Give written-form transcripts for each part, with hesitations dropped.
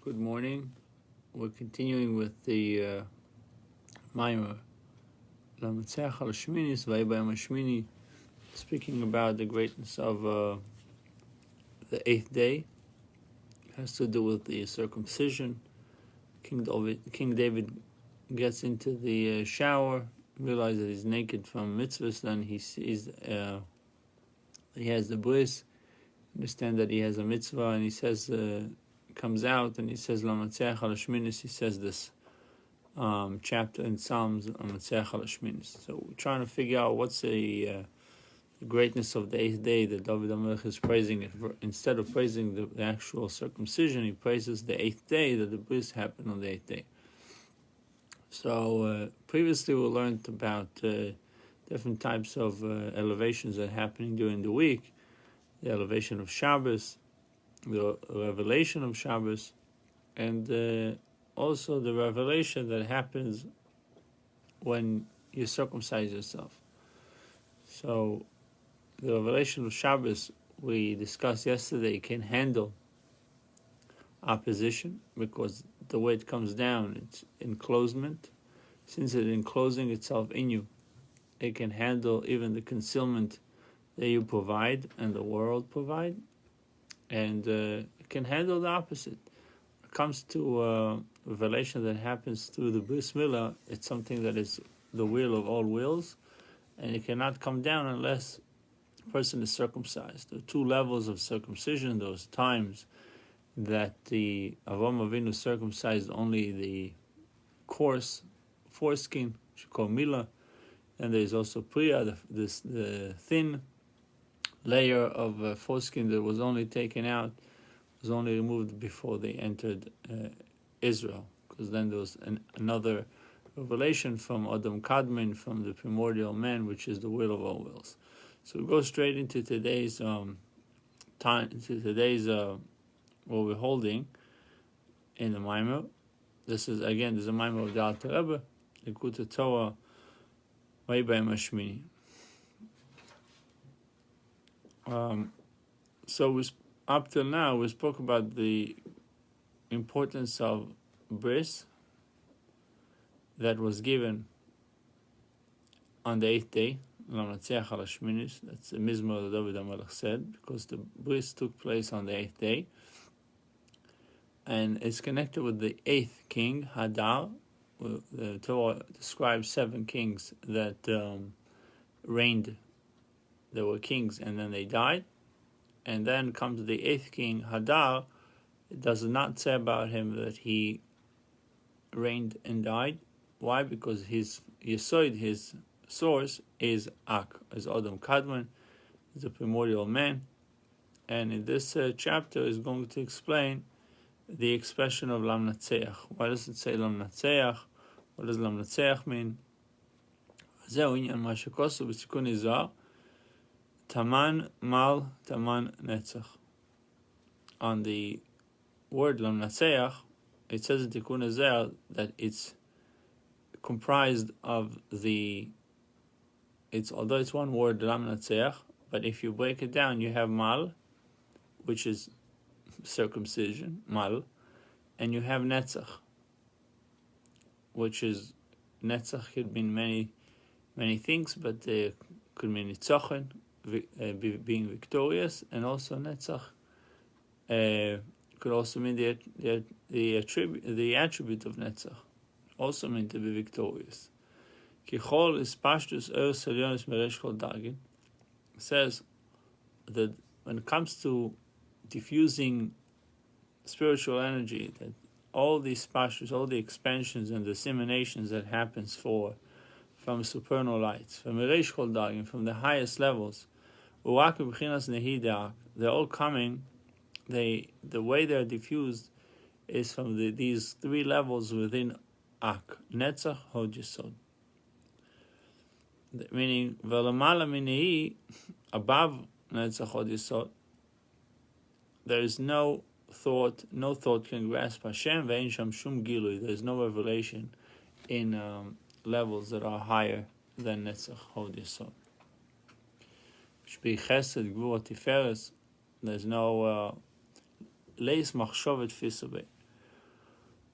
Good morning. We're continuing with the Maimer Lamatzeach al Hashminis, Ibayom Hashmini, speaking about the greatness of the eighth day. It has to do with the circumcision. King David gets into the shower, realizes that he's naked from mitzvahs, then he sees he has the bris, understand that he has a mitzvah, and he says, comes out and he says, Lamatzeach al Hashminis, he says this chapter in Psalms, Lamatzeach al Hashminis. So we're trying to figure out what's the greatness of the eighth day that David HaMelech is praising it. Instead of praising the actual circumcision, he praises the eighth day, that the bris happened on the eighth day. So previously we learned about different types of elevations that are happening during the week. The elevation of Shabbos, the revelation of Shabbos, and also the revelation that happens when you circumcise yourself. So the revelation of Shabbos, we discussed yesterday, can handle opposition because the way it comes down, it's enclosement. Since it's enclosing itself in you, it can handle even the concealment that you provide and the world provide, and it can handle the opposite. When it comes to revelation that happens through the bris milah, it's something that is the will of all wills, and it cannot come down unless the person is circumcised. There are two levels of circumcision. Those times that the Avraham Avinu circumcised only the coarse foreskin, which we call milah, and there is also priya, the thin layer of foreskin that was only taken out, was only removed before they entered Israel, because then there was another revelation from Adam Kadmon, from the primordial man, which is the will of all wills. So we go straight into today's what we're holding in the Maimer. This is a Maimer of the Alter Rebbe, Likutei Torah, Ibayom Hashmini. So up till now, we spoke about the importance of bris that was given on the eighth day, Lamatzeach al Hashminis. That's the Mizmor that David HaMelech said, because the bris took place on the eighth day, and it's connected with the eighth king, Hadar. The Torah describes 7 kings that reigned. There were kings and then they died, and then comes the 8th king, Hadar. It does not say about him that he reigned and died. Why? Because his Yesod, his source, is Ak, is Adam Kadmon, is a primordial man. And in this chapter is going to explain the expression of Lamnatzeach. Why does it say Lamnatzeach? What does Lamnatzeach mean? Zeu inyan ma shekosu b'tikun Izar, Taman Mal Taman Netzach. On the word Lamnatzeach, it says in Tikkun Ezer that it's comprised of although it's one word, Lamnatzeach, but if you break it down, you have Mal, which is circumcision, Mal, and you have Netzach, which is, Netzach could mean many things, but could mean Nitzochen, being victorious, and also Netzach could also mean the attribute of Netzach, also mean to be victorious. Kichol is pashtus eres elyonis meresh kol dargin. Says that when it comes to diffusing spiritual energy, that all these pashtus, all the expansions and disseminations that happens from supernal lights, from meresh kol dargin, from the highest levels, they're all coming. The way they're diffused is from these 3 levels within Ak, Netzach, Hod, Yesod. Meaning, Velamala Minei, above Netzach, Hod, Yesod, there is no thought can grasp Hashem, Ve'en Sham Shum Gilui. There is no revelation in levels that are higher than Netzach, Hod, Yesod. Shbi Chesed, Gvura, Tiferes, there's no leis machshovet fisabe.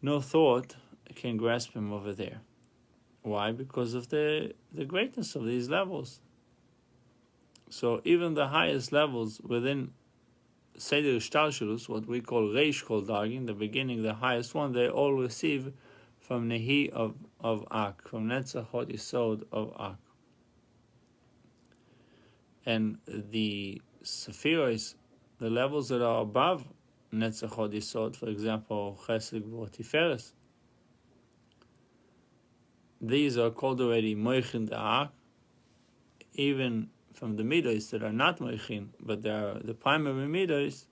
No thought can grasp him over there. Why? Because of the greatness of these levels. So even the highest levels within Seder Shtalshelus, what we call Reish Kol Dargin, the beginning, the highest one, they all receive from Nehi of Ak, from Netzach Hod Yisod of Ak. And the Sephiros, the levels that are above Netzach Hod Yisod, for example, Chesed Gvur Tiferes, these are called already Moichin Da'ak, even from the Midos that are not Moichin, but they are the primary Midos,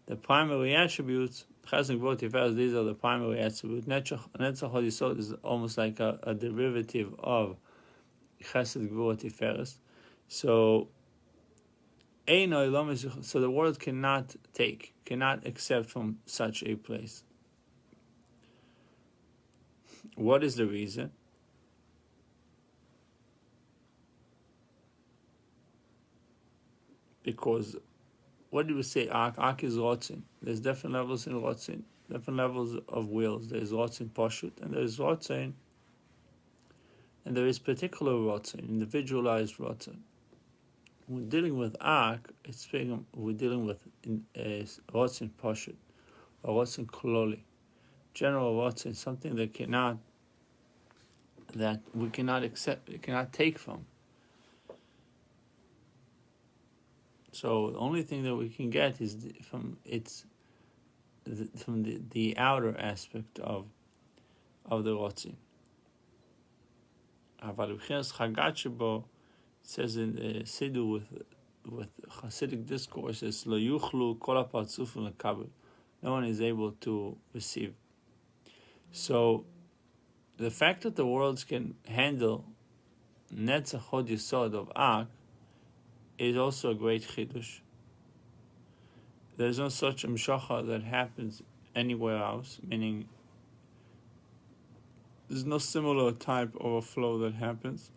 the primary attributes. Chesed Gvur Tiferes, these are the primary attributes. Netzach Hod Yisod is almost like a derivative of Chesed Gvur Tiferes. So the world cannot accept from such a place. What is the reason? Because what do we say? Ak is Rotzin. There's different levels in Rotzin, different levels of wills. There's Rotzin Poshut, and there's Rotzin, and there is particular Rotzin, individualized Rotzin. When we're dealing with Ak, we're dealing with Rotzin Poshut, or Rotzin Kloli, general Rotzin, something that we cannot accept, we cannot take from. So the only thing that we can get is from the outer aspect of the Rotzin. It says in the Siddur with Hasidic discourses, Lo yuchlu kol hapartzufim lekabel. No one is able to receive. So the fact that the worlds can handle Netzach Hod Yisod of Ak is also a great chidush. There's no such amshacha that happens anywhere else, meaning there's no similar type of a flow that happens.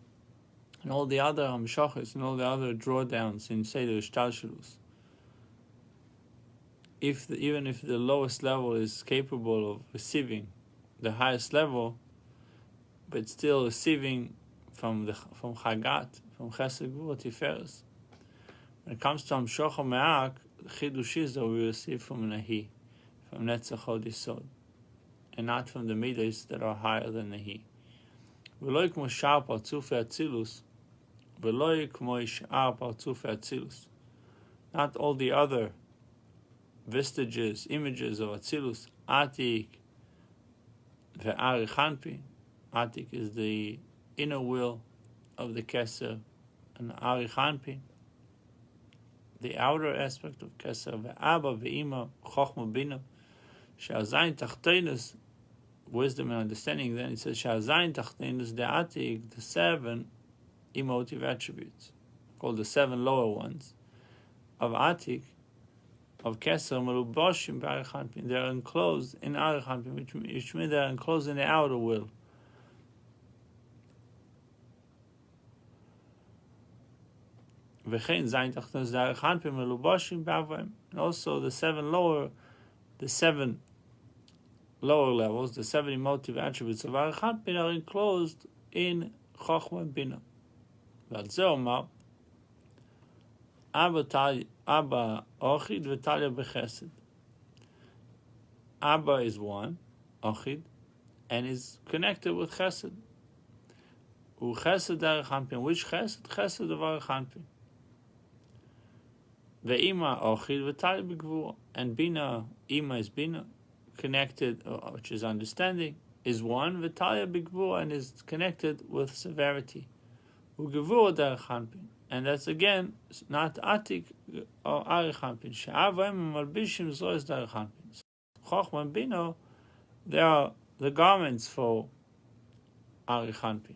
And all the other amshachas and all the other drawdowns in Seder Shtalshelus, even if the lowest level is capable of receiving the highest level, but still receiving from Chagat, from Chesed Gvur Tiferes. When it comes to Amshocha Me'ak, the Chidush is that we receive from Nahi, from Netzach Hod Yisod, and not from the Midas that are higher than Nahi. V'loi k'mo sha'ar partzufei Atzilus, v'loi k'mo sha'ar partzufei Atzilus. Not all the other vestiges, images of Atzilus, Atik ve'ari Chanpi. Atik is the inner will of the Keser, and Ari Chanpi, the outer aspect of Keser, ve'aba ve'ima chochma bina, she'azayin tachtenus, wisdom and understanding. Then it says she'azayin tachtenus de'atik, the 7 emotive attributes, called the 7 lower ones of Atik, of Keser, meluboshim b'ari Chanpi. They are enclosed in Ari Chanpi, which means they are enclosed in the outer will. And also the 7 lower levels, the 7 emotive attributes of Ari Chanpi are enclosed in Chochma and Bina. Abba Ochid v'Talia b'Chesed. Abba is one, Ochid, and is connected with Chesed. Chesed Ari Chanpi. Which Chesed? Chesed of Ari Chanpi. Ve'ima Ochid v'Talia b'Gvur. And Bina, Ima is Bina, connected, which is understanding, is one, v'Talia b'Gvur, and is connected with severity. U'Gvur Ari Chanpi. And that's again not Atik or Ari Chanpi. She'avayim malbishim zois Ari Chanpi. Chochma and Bina, they are the garments for Ari Chanpi.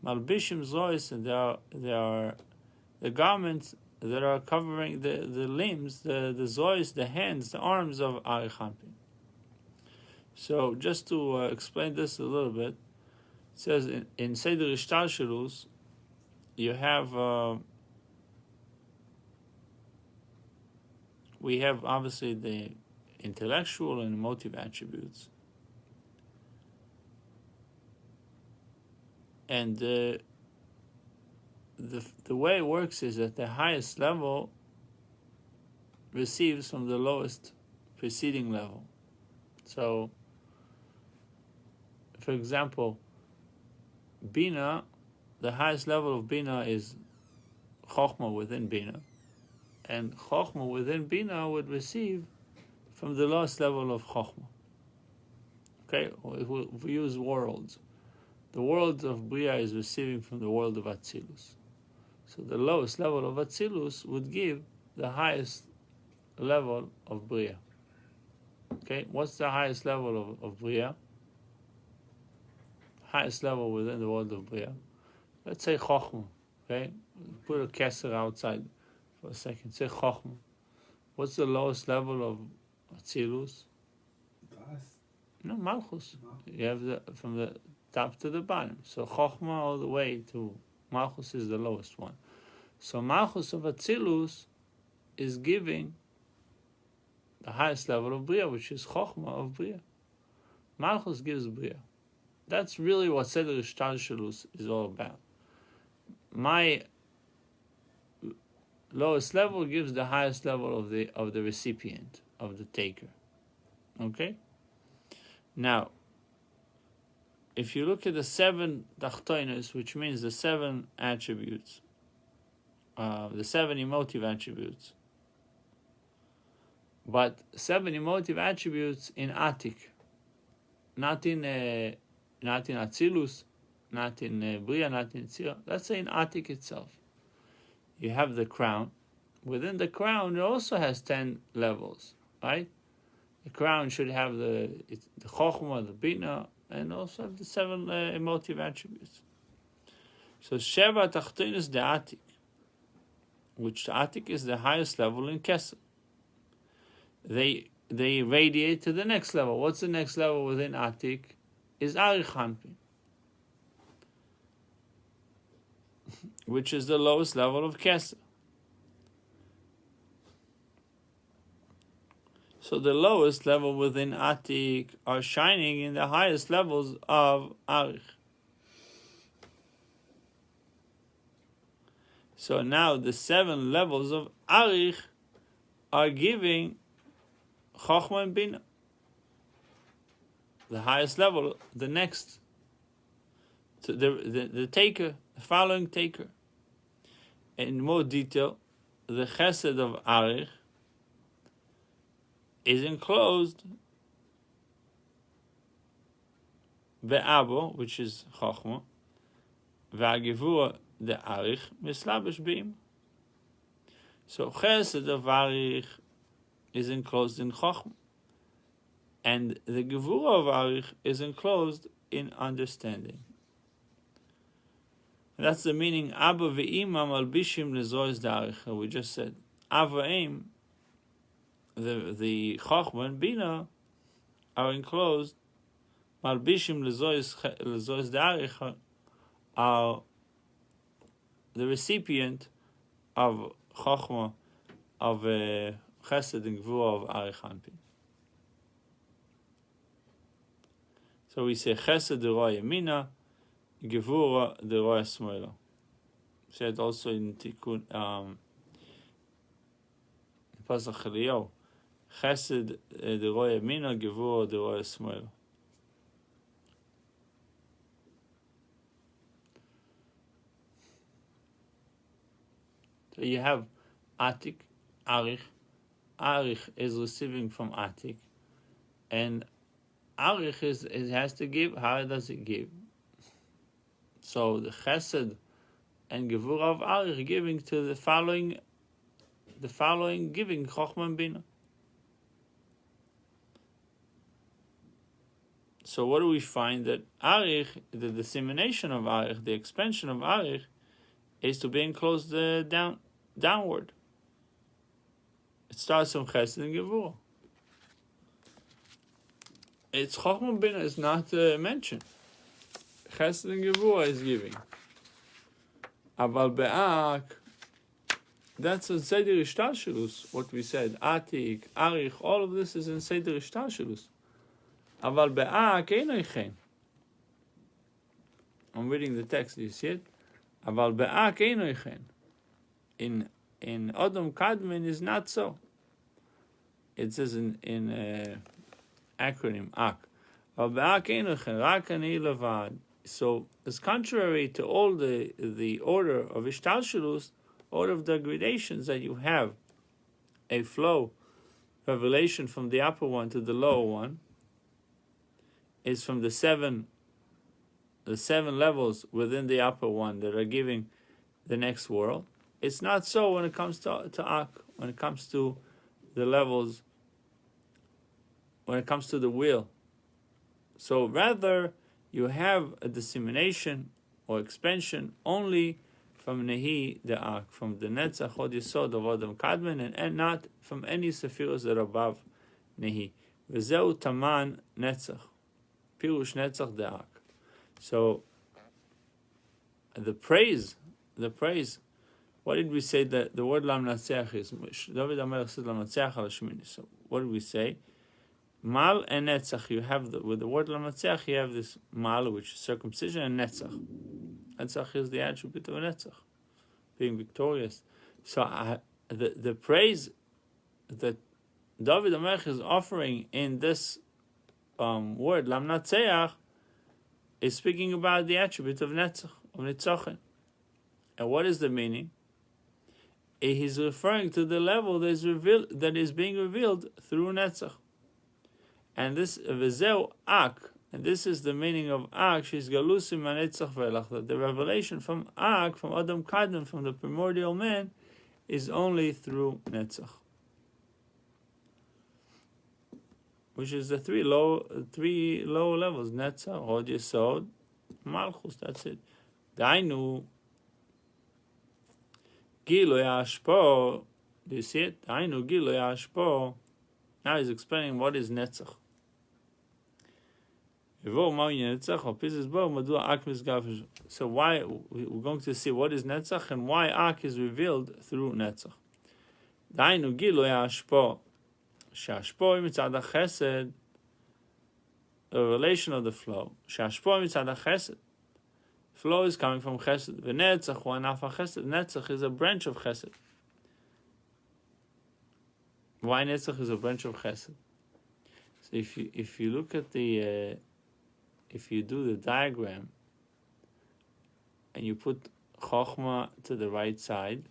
Malbishim zois, and they are the garments that are covering the limbs, the zois, the hands, the arms of Ari Chanpi. So just to explain this a little bit, it says in Seder Shtalshelus, you have we have obviously the intellectual and emotive attributes, And the way it works is that the highest level receives from the lowest preceding level. So, for example, Bina, the highest level of Bina is Chokhmah within Bina. And Chokhmah within Bina would receive from the lowest level of Chokhmah. Okay, if we use worlds, the world of Bria is receiving from the world of Atzilus. So the lowest level of Atzilus would give the highest level of Bria. Okay, what's the highest level of Bria? Highest level within the world of Bria. Let's say Chokhmah. Okay, put a Kesser outside for a second. Say Chokhmah. What's the lowest level of Atzilus? No, Malchus. You have from the top to the bottom. So Chokhmah all the way to Malchus is the lowest one. So Malchus of Atzilus is giving the highest level of Bria, which is Chokhmah of Bria. Malchus gives Bria. That's really what Seder Ishtalshelus is all about. My lowest level gives the highest level of the recipient, of the taker. Okay? Now, if you look at the 7 tachtonos, which means the 7 attributes, the 7 emotive attributes, but 7 emotive attributes in Atik, not in Atzilus, not in Bria, not in Tzira. Let's say in Atik itself. You have the crown. Within the crown, it also has 10 levels, right? The crown should have the Chokhmah, the Bina, and also have the 7 emotive attributes. So Sheva Tachtonos is the Atik, which the Atik is the highest level in Kesser. They radiate to the next level. What's the next level within Atik? Is Arich Hanpin, which is the lowest level of Kesser. So the lowest level within Atik are shining in the highest levels of Arich. So now the 7 levels of Arich are giving Chokhmah and Bina. The highest level, the next, to the taker, the following taker. In more detail, the Chesed of Arich is enclosed Be'abo, which is Chokhmah, Ve'agivua the Arich, Mislabish Bim. So Chesed of Arich is enclosed in Chokhmah, and the Gevura of Arich is enclosed in understanding. And that's the meaning Abba ve'ima malbishim lezois da'arich. We just said Abba ve'im, the Chokhmah and Bina are enclosed. Malbishim lezois da'arich are the recipient of Chokhmah, of Chesed and Gevura of Arich Hanpin. So we say Chesed the Roya Mina, Gevura the Roya Smoila. Said also in Tikkun Pasach Eliyahu, Chesed the Roya Mina, Gevura the Roya Smoila. So you have Atik, Arich. Arich is receiving from Atik, and Arich it has to give. How does it give? So the Chesed and Gevura of Arich giving to the following giving Chokhmah and Bina. So what do we find? That Arich, the dissemination of Arich, the expansion of Arich, is to be enclosed downward. It starts from Chesed and Gevura. It's Chokhmah and Bina is not mentioned. Chesed and Gevura is giving. Aval Be'ak, that's in Seder Ishtalshelus, what we said. Atik, Arich, all of this is in Seder Ishtalshelus. Aval Be'ak, Einoichen. I'm reading the text. Do you see it? Aval be'ak eino chen. In Adam Kadmon is not so. It says in acronym AK. So it's contrary to all the order of Ishtalshalus, order of degradations, that you have a flow, revelation from the upper one to the lower one, is from the seven levels within the upper one that are giving the next world. It's not so when it comes to Ak, when it comes to the levels, when it comes to the wheel. So rather, you have a dissemination or expansion only from Nehi, the Ak, from the Netzach Hod Yesod of Adam Kadmon, and not from any Sephiros that are above Nehi. V'zeu Taman Netzach, Pirush Netzach the Ak. So the praise. What did we say that the word Lam Natseach is? David HaMelech said Lam Natseach al Hashmini. So what did we say? Mal and Netzach. You have with the word Lam Natseach, you have this Mal, which is circumcision, and Netzach. Netzach is the attribute of Netzach, being victorious. So the praise that David HaMelech is offering in this word Lam Natseach is speaking about the attribute of Netzach, of Nitzochen. And what is the meaning? He's referring to the level that is being revealed through Netzach. And this V'zeu Ak, and this is the meaning of Ak, she's Galusim Netzach Ve'elach, that the revelation from Ak, from Adam Kadmon, from the primordial man, is only through Netzach. Which is the three low levels, Netzach, Hod Yesod, Malchus, that's it. Dainu, Gilui Ashpo, do you see it? Dainu, Gilui Ashpo. Now he's explaining what is Netzach. So why, we're going to see what is Netzach and why Ak is revealed through Netzach. Dainu, Gilui Ashpo. Shashpo mitzad chesed, the relation of the flow. Shashpo mitzad chesed, flow is coming from chesed. V'netzach hu anaf chesed. Netzach is a branch of chesed. Why netzach is a branch of chesed? So if you look at if you do the diagram and you put chokhmah to the right side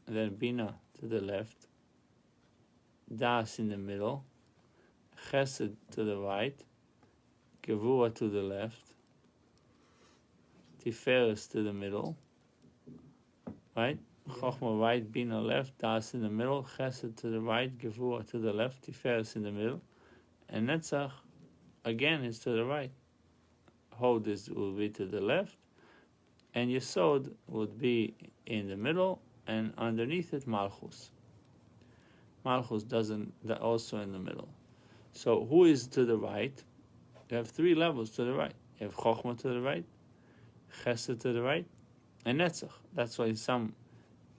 and then bina to the left, Das in the middle, Chesed to the right, Gevurah to the left, Tiferes to the middle, right? Chochmah right, Bina left, Das in the middle, Chesed to the right, Gevurah to the left, Tiferes in the middle, and Netzach again is to the right. Hod will be to the left, and Yesod would be in the middle, and underneath it Malchus. Malchus also in the middle. So who is to the right? You have three levels to the right. You have Chokhmah to the right, Chesed to the right, and Netzach. That's why in some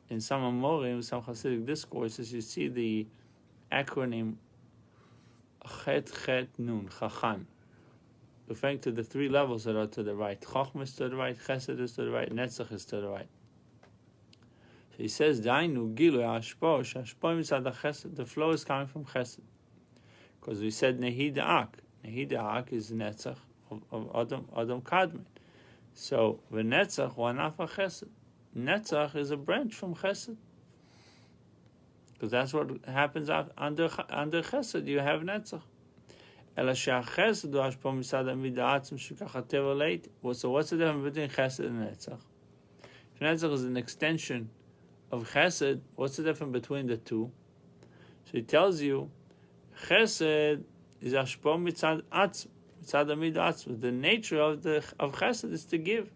Amorim, some Hasidic discourses, you see the acronym Chet Chet Nun, Chachan, referring to the three levels that are to the right. Chokhmah is to the right, Chesed is to the right, Netzach is to the right. He says, "Dainu gilu ashpo shashpo mitzad chesed." The flow is coming from chesed, because we said nehi da'ak. Nehi da'ak is netzach of Adam Kadmon. So the netzach wanafa chesed. Netzach is a branch from chesed, because that's what happens under chesed. You have netzach. Ela shachesed do ashpo mitzad amidatzim shikachateva leit. So what's the difference between chesed and netzach? If netzach is an extension of chesed, what's the difference between the two? So he tells you, chesed is ashpo mitzad atzm, mitzad amid atzm. The nature of chesed is to give.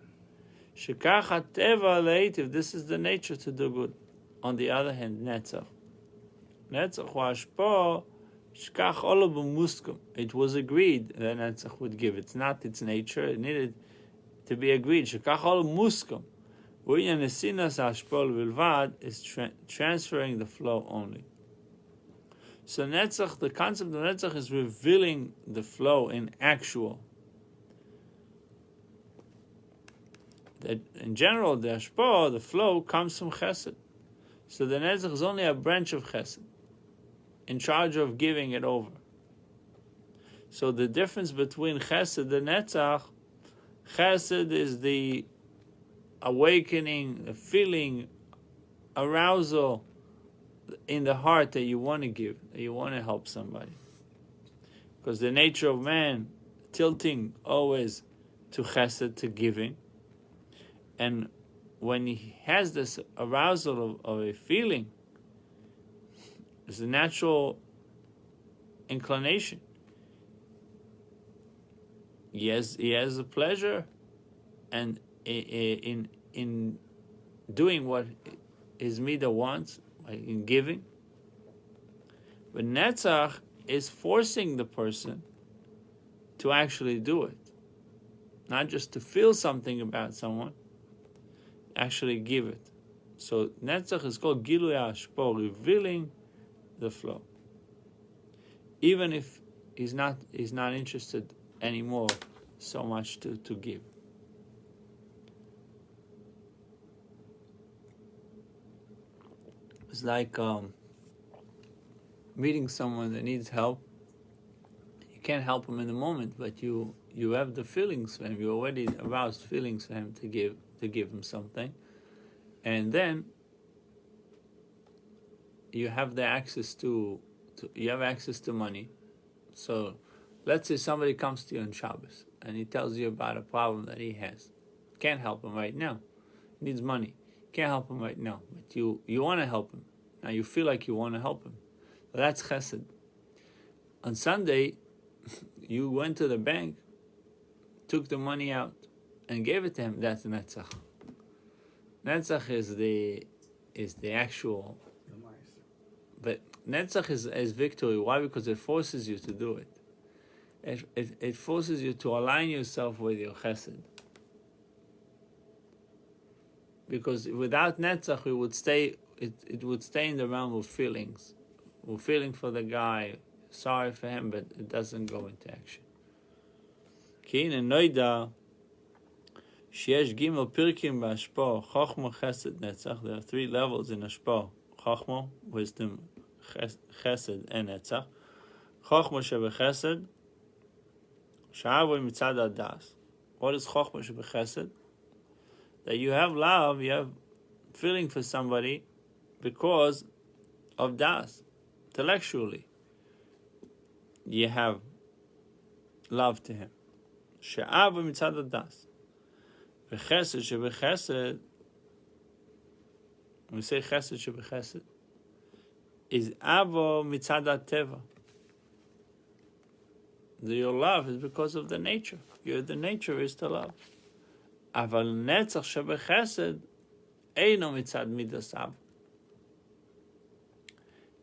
Shekach hateva leit, if this is the nature to do good. On the other hand, netzach hu ashpo shekach olav muskum. It was agreed that netzach would give. It's not its nature. It needed to be agreed. Shekach olav muskum. Is transferring the flow only. So Netzach, the concept of Netzach is revealing the flow in actual. that in general the hashpah, the flow, comes from chesed. So the netzach is only a branch of chesed, in charge of giving it over. So the difference between chesed and netzach, chesed is the awakening, the feeling, arousal in the heart that you want to give, that you want to help somebody. Because the nature of man tilting always to chesed, to giving. And when he has this arousal of a feeling, it's a natural inclination. He has a pleasure, and in doing what his midah wants, like in giving. But netzach is forcing the person to actually do it, not just to feel something about someone, actually give it. So netzach is called gilui hashpah, revealing the flow. Even if he's not interested anymore so much to give. It's like meeting someone that needs help. You can't help him in the moment, but you have the feelings for him. You already aroused feelings for him to give him something, and then you have the access to you have access to money. So let's say somebody comes to you on Shabbos and he tells you about a problem that he has. Can't help him right now. He needs money. Can't help him right now. But you want to help him. Now you feel like you want to help him. So that's chesed. On Sunday, you went to the bank, took the money out, and gave it to him. That's netzach. Netzach is the actual. But netzach is victory. Why? Because it forces you to do it. It forces you to align yourself with your chesed. Because without netzach, it would stay in the realm of feelings. We're feeling for the guy, sorry for him, but it doesn't go into action. Ki in noida sheyesh gimel pirkim b'hashpah, chochma, chesed, netzach. There are 3 levels in hashpah: chochma, wisdom, chesed, and netzach. Chochma shebechesed, sha'avoy mitzad hadas. What is chochma shebechesed? That you have love, you have feeling for somebody because of das. Intellectually, you have love to him. She'ava mitzad hadas. V'chesed shebechesed, when we say chesed shebechesed, is avo mitzad hateva. Your love is because of the nature. The nature is to love. Aval netzach shebechesed eino mitzad midas avo.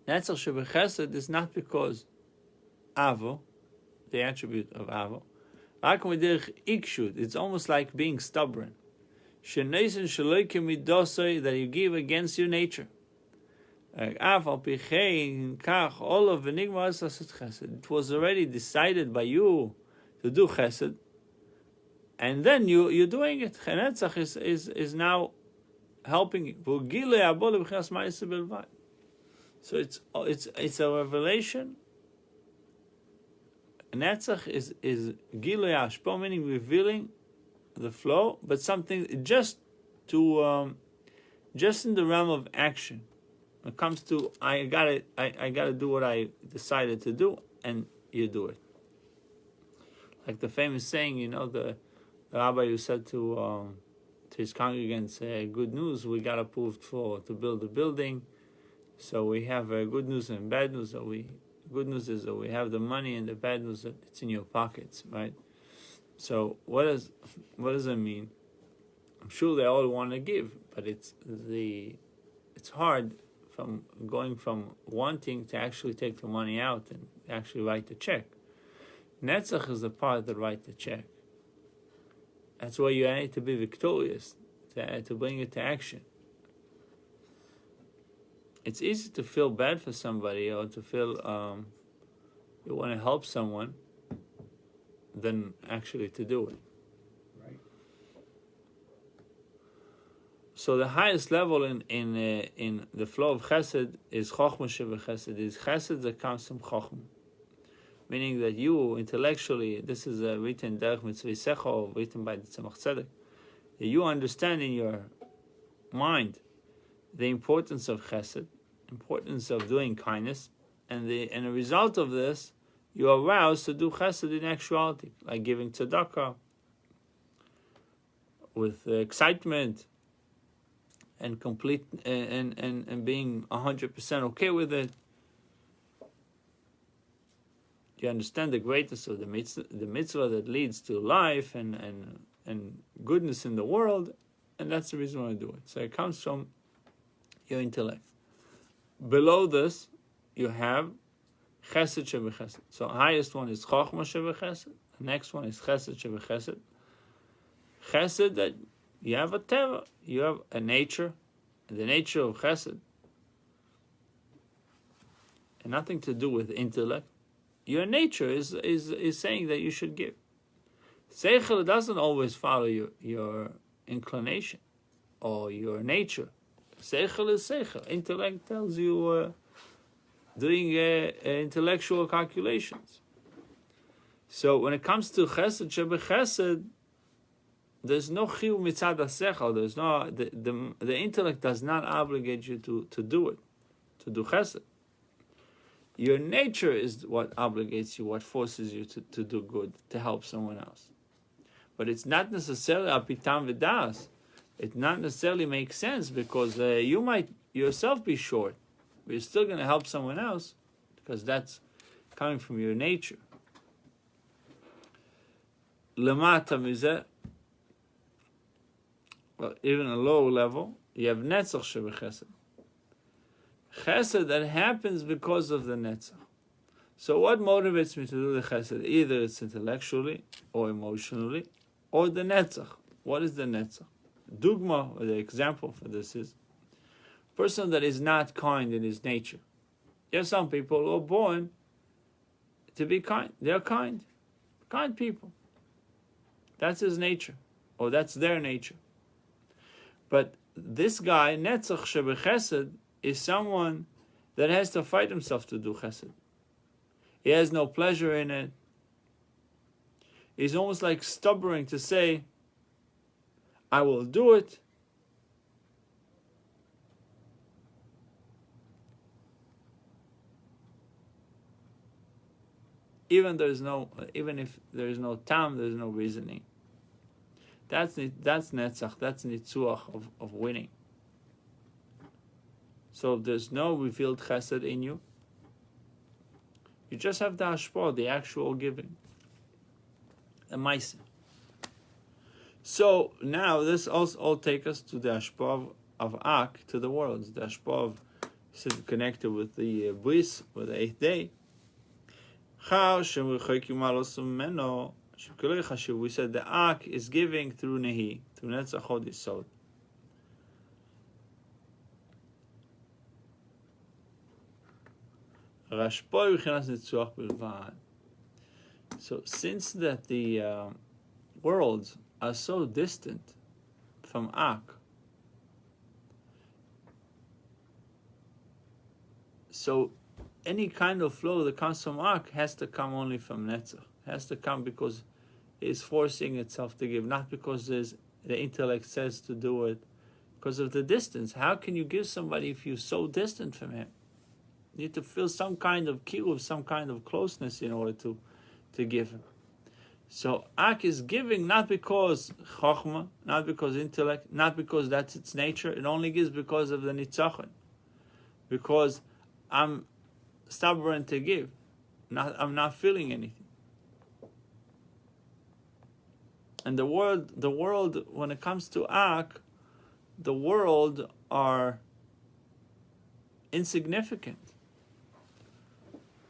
Netzach shebechesed is not because avo, the attribute of avo. It's almost like being stubborn. That you give against your nature. It was already decided by you to do chesed, and then you're doing it. Netzach is now helping you. So it's a revelation. Netzach is gilui hashpah, meaning revealing the flow, but something just in the realm of action. When it comes to I gotta do what I decided to do, and you do it. Like the famous saying, the rabbi who said to his congregants, "Good news, we got approved to build a building. So we have good news and bad news. Good news is that we have the money, and the bad news that it's in your pockets, right?" So what does it mean? I'm sure they all want to give, but it's hard from going from wanting to actually take the money out and actually write the check. Netzach is the part that write the check. That's why you need to be victorious, to bring it to action. It's easy to feel bad for somebody or to feel you want to help someone than actually to do it. Right. So the highest level in the flow of Chesed is Chochmah Shebechesed. Is Chesed that comes from Chochmah, meaning that you intellectually, this is written Derech Mitzvah Secho, written by the Tzemach Tzedek, that you understand in your mind the importance of Chesed, importance of doing kindness, and the result of this, you are aroused to do Chesed in actuality, like giving tzedakah with excitement and complete and being 100% okay with it. You understand the greatness of the mitzvah that leads to life and goodness in the world, and that's the reason why I do it. So it comes from your intellect. Below this, you have Chesed Shebechesed. So the highest one is Chochmah Shebechesed. The next one is Chesed Shebechesed. Chesed, that you have a teva, you have a nature, and the nature of Chesed, and nothing to do with intellect. Your nature is saying that you should give. Seichel doesn't always follow your inclination or your nature. Seichel is Seichel. Intellect tells you doing intellectual calculations. So when it comes to Chesed Shebechesed, there's no chiyuv mitzad hasechel. There's no the intellect does not obligate you to do it, to do chesed. Your nature is what obligates you, what forces you to do good, to help someone else. But it's not necessarily apitam v'das. It not necessarily makes sense because you might yourself be short, but you're still going to help someone else because that's coming from your nature. Lemata mizeh. Well, even a low level, you have netzach shebechesed. Chesed that happens because of the netzach. So what motivates me to do the chesed? Either it's intellectually or emotionally, or the netzach. What is the netzach? Dugma, or the example for this is a person that is not kind in his nature. There are some people who are born to be kind. They're kind people. That's his nature, or that's their nature. But this guy, Netzach Shebechesed, is someone that has to fight himself to do chesed. He has no pleasure in it. He's almost like stubborn to say, I will do it. Even if there is no tam, there is no reasoning. That's netzach, that's nitzuach of winning. So if there's no revealed chesed in you, you just have the hashpah, the actual giving, the ma'aseh. So now this also all take us to the hashpah of Ak, to the worlds, the hashpah of connected with the bris, with the 8th day. We said the Ak is giving through Nehi, through Netzach Hod Yisod. So since that the worlds are so distant from Ak, so any kind of flow that comes from Ak has to come only from Netzach. Has to come because it's forcing itself to give, not because the intellect says to do it, because of the distance. How can you give somebody if you're so distant from him? You need to feel some kind of kiruv, some kind of closeness in order to give him. So Ak is giving not because chokhmah, not because intellect, not because that's its nature. It only gives because of the nitzachon. Because I'm stubborn to give. I'm not feeling anything. And the world, when it comes to Ak, the world are insignificant.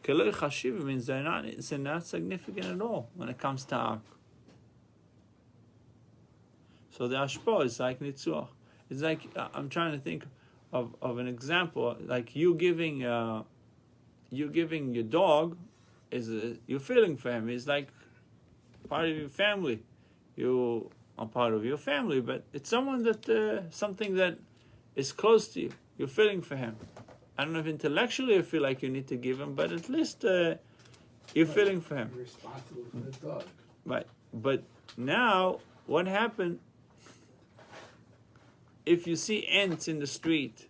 Keloi chashiv means they're not significant at all when it comes to Ak. So the ashpah is like nitzuach. It's like I'm trying to think of an example, like you giving your dog you're feeling for him. He's like part of your family. You a part of your family, but it's someone that, something that is close to you. You're feeling for him. I don't know if intellectually you feel like you need to give him, but at least you're feeling for him. You're responsible for the dog. Right. But now, what happened if you see ants in the street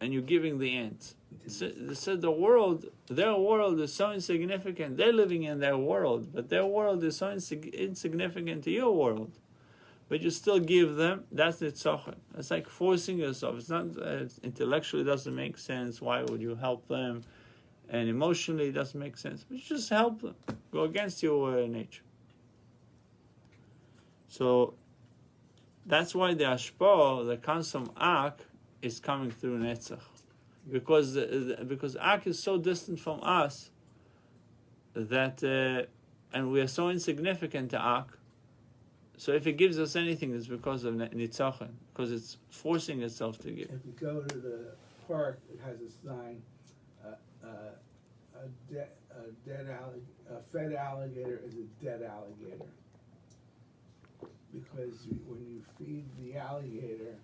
and you're giving the ants? They said their world is so insignificant. They're living in their world, but their world is so insignificant to your world. But you still give them, that's the tzochet. It's like forcing yourself. It's not, intellectually doesn't make sense. Why would you help them? And emotionally it doesn't make sense. But you just help them. Go against your nature. So that's why the ashpah that comes from Ak is coming through Netzach. Because Ak is so distant from us that, and we are so insignificant to Ak. So if it gives us anything, it's because of Nitzachon, because it's forcing itself to give. If you go to the park, it has a sign, a fed alligator is a dead alligator. Because when you feed the alligator,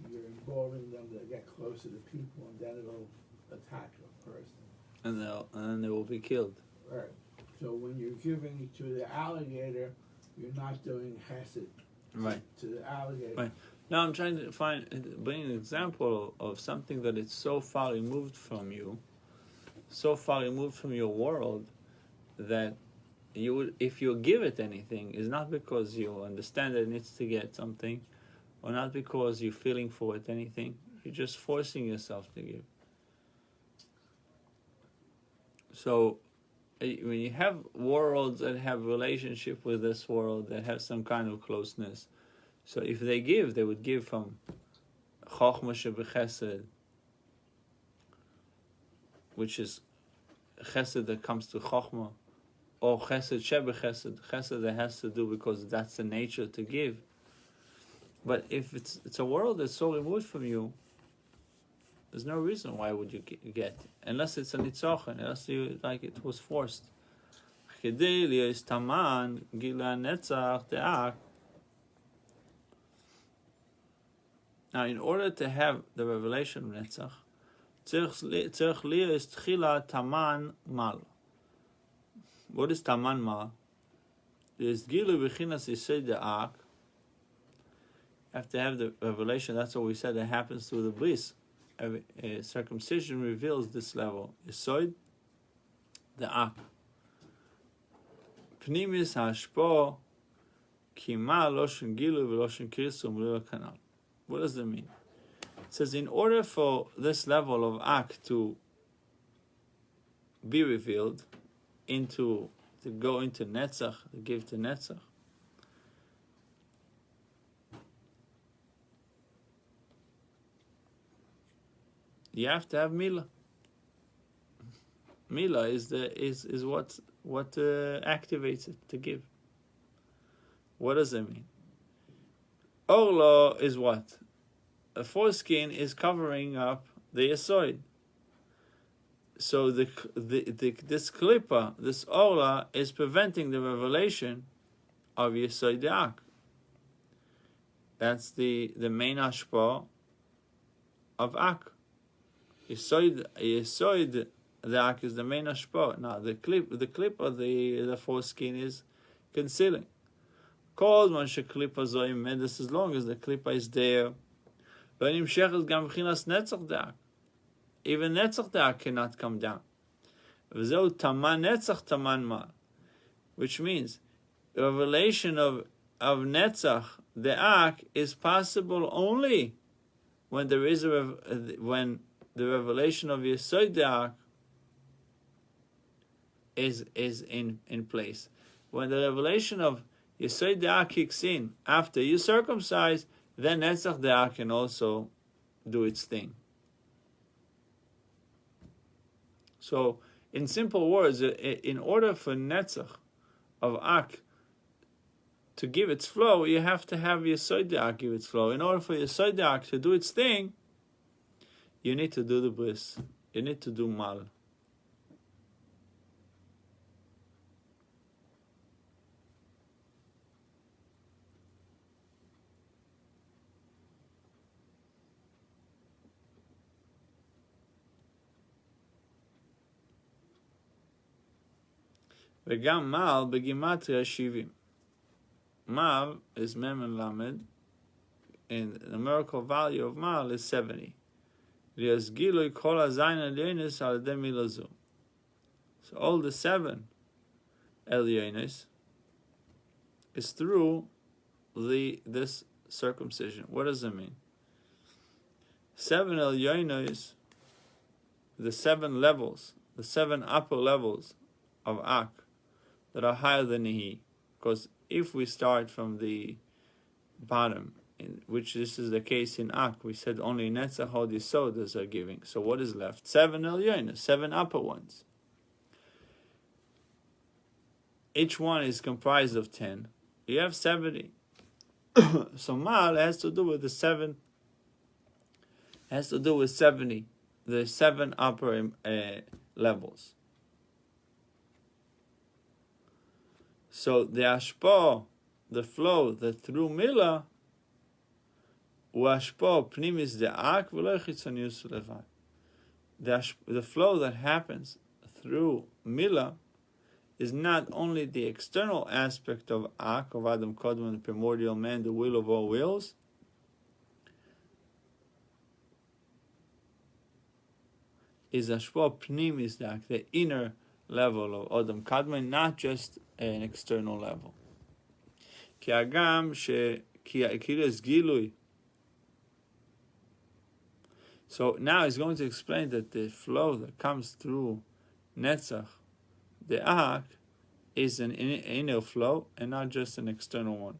you're involving them to get closer to people, and then it'll attack a person. And then they will be killed. Right. So when you're giving to the alligator, you're not doing chesed to the alligator. Right. Now I'm trying to bring an example of something that is so far removed from you, so far removed from your world, that you would, if you give it anything, is not because you understand that it needs to get something, or not because you're feeling for it anything. You're just forcing yourself to give. So when you have worlds that have relationship with this world, that have some kind of closeness, so if they give, they would give from Chochmah Shebechesed, which is Chesed that comes to Chochmah, or Chesed Shebechesed, Chesed that has to do because that's the nature to give. But if it's a world that's so removed from you, there's no reason why would you get, unless it's a nitzachon, unless you like it was forced. Now, in order to have the revelation of Netzach, tzarich liyos tchila taman mal. What is taman mal? There's gilu b'chinas yisod de'ak. You have to have the revelation. That's what we said. That happens through the bris. Circumcision reveals this level. Yesod, the ak. Pnimis hashpo kima loshen gilu v'loshen kirsum lila kanal. What does that mean? It says in order for this level of ak to be revealed, to go into netzach, to give to netzach, you have to have milah. Milah is what activates it to give. What does that mean? Orla is what? A foreskin is covering up the yesod. So this klippa, this orla, is preventing the revelation of yesod de'ak. That's the main hashpah of ak. Yesod the ak is the main hashpah. Now the clip of the foreskin is concealing. Called man sheklipa zoim, this as long as the klipa is there. Even netzach de'ak cannot come down. Taman netzach taman ma, which means the revelation of netzach de'ak is possible only when there is when the revelation of Yesod de'ak is in place. When the revelation of Yesod de'ak kicks in after you circumcise, then Netzach de'ak can also do its thing. So, in simple words, in order for Netzach of Ak to give its flow, you have to have Yesod de'ak give its flow. In order for Yesod de'ak to do its thing, you need to do the bris. You need to do mal. V'gam mal begimatria shivim. Mal is mem and lamed, and the numerical value of mal is 70. Lias kol hazayin elyonis al yedei milazu. So all the 7 elyonis is through this circumcision. What does it mean? 7 elyonis, the 7 levels, the 7 upper levels of Ak that are higher than Nihi. Because if we start from the bottom, in which this is the case in Ak, we said only Netzach Hod Yisod are giving. So what is left? 7 elyonis, 7 upper ones. Each one is comprised of 10. You have 70. So Mal has to do with the 7. Has to do with 70, the 7 upper levels. So the ashpo, the flow that through Milah, uashpo pnimis de'ak v'lo chitzonius levad. The flow that happens through Milah is not only the external aspect of Ak, of Adam Kodman, the primordial man, the will of all wills, is ashpo pnimis de'ak, the inner level of Adam Kadmon, not just an external level. Ki agam kiles gilui. So now he's going to explain that the flow that comes through Netzach, the Ak, is an inner flow and not just an external one.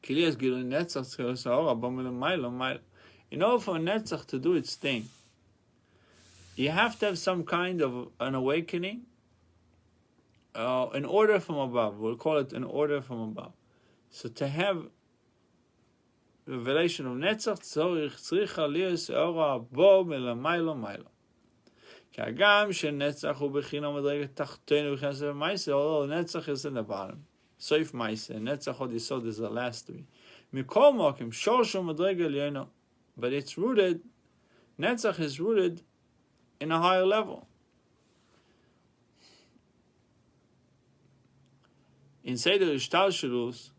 Kiles gilui Netzach. In order for Netzach to do its thing, you have to have some kind of an awakening, an order from above. We'll call it an order from above. So to have revelation of Netzach, tzricha lias ora bo melamaylo maylo. Kagam shenetzach hu bechina madreget tachtenu b'chesed ma'aseh. Although Netzach is in the bottom, soif ma'aseh, Netzach Hod Yisod is the last 3. Mikol mokim shorshu madreget elyono, but it's rooted. Netzach is rooted in a higher level. In Seder Ishtalshelus,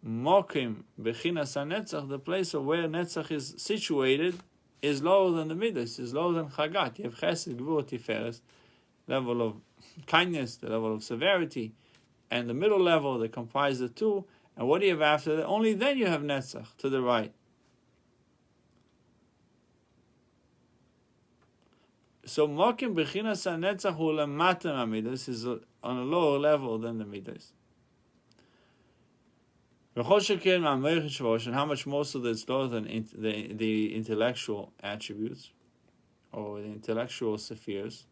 Mokim Bechinas HaNetzach, the place of where Netzach is situated, is lower than the Midas, is lower than Chagat. You have Chesed, Gvur, Tiferes, level of kindness, the level of severity, and the middle level that comprise the two. And what do you have after that? Only then you have Netzach to the right. So Mokim Bechinas HaNetzach hu lematem HaMidas is on a lower level than the Midas. And how much more so that it's lower than the intellectual attributes or the intellectual spheres.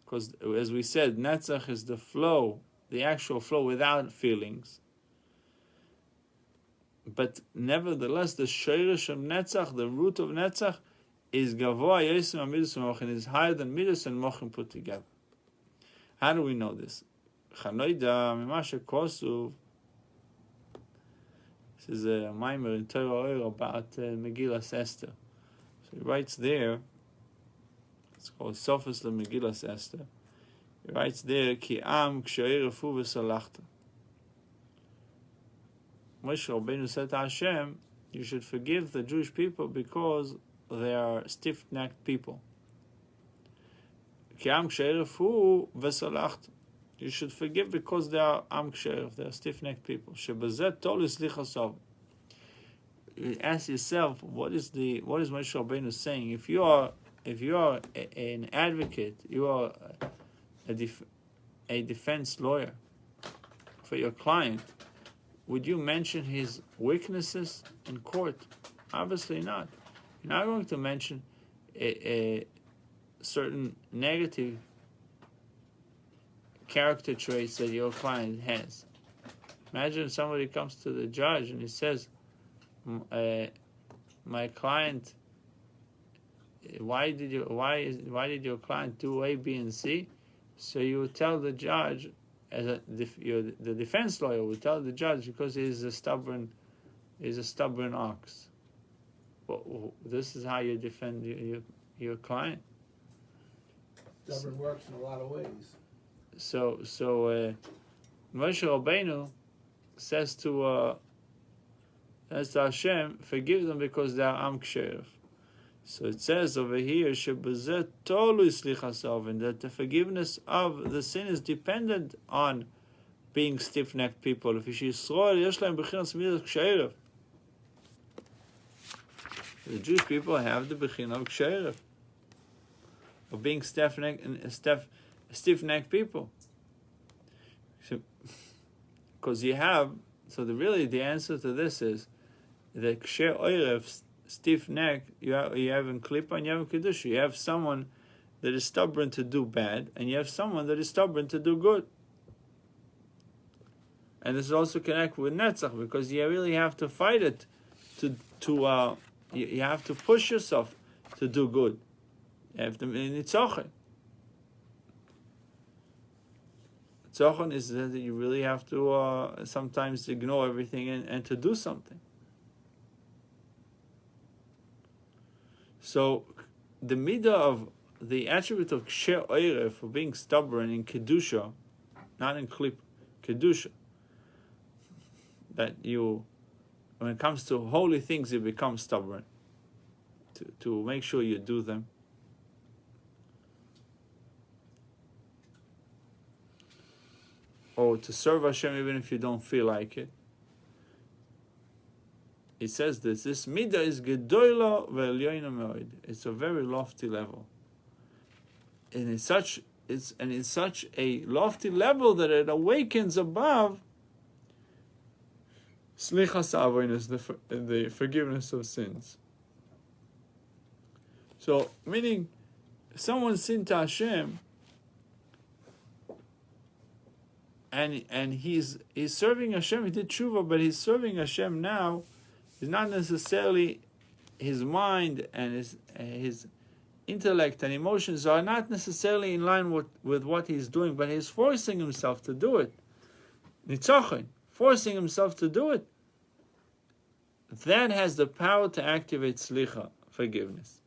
Because as we said, Netzach is the flow, the actual flow without feelings. But nevertheless, the shirish of Netzach, the root of Netzach, is Gavoa Yesim HaMidas HaMochin, is higher than Midas and Mochin put together. How do we know this? Chanoida Mimasha Kosuv. This is a mimer in Torah Oyer about Megillas Esther. So he writes there, it's called Sophos the Megillas Esther. He writes there, Ki am kshe'erefu v'salachta. Moshe Rabbeinu said to Hashem, you should forgive the Jewish people because they are stiff-necked people. Ki am kshe'erefu v'salachta. You should forgive because they are am kshe'erev, they are stiff-necked people. Shebazet tol islichasov. You ask yourself, what is Moshe Rabbeinu saying? If you are an advocate, you are a defense lawyer for your client, would you mention his weaknesses in court? Obviously not. You're not going to mention a certain negative character traits that your client has. Imagine somebody comes to the judge and he says, my client, why did your client do A, B, and C? So you would tell the judge, the defense lawyer would tell the judge, because he's a stubborn ox. Well, this is how you defend your client. Stubborn works in a lot of ways. So Moshe Rabbeinu says to Hashem, forgive them because they are am ksherev. So it says over here, shebazeh tolu slichas avin, that the forgiveness of the sin is dependent on being stiff-necked people. If Yisrael yesh lahem bechinas midas ksherev, the Jewish people have the bechina of ksherev, of being stiff-necked people. So, because you have, the answer to this is that ksher oirev, stiff neck, you have in klipa and you have in kedusha. You have someone that is stubborn to do bad, and you have someone that is stubborn to do good. And this is also connected with netzach, because you really have to fight it you have to push yourself to do good. You have to nitzochen. Nitzochen is that you really have to sometimes ignore everything and to do something. So, the midah of the attribute of ksher oire for being stubborn in kedusha, not in klip, kedusha, that you, when it comes to holy things, you become stubborn to make sure you do them. Or to serve Hashem even if you don't feel like it. It says this midah is gedola ve'elyoina me'od. It's a very lofty level, and it's such a lofty level that it awakens above slichas avonos, the forgiveness of sins. So, meaning, someone sinned to Hashem, and he's serving Hashem. He did tshuva, but he's serving Hashem now. It's not necessarily his mind and his intellect and emotions are not necessarily in line with what he's doing, but he's forcing himself to do it. Nitzochen, forcing himself to do it. That has the power to activate slicha, forgiveness.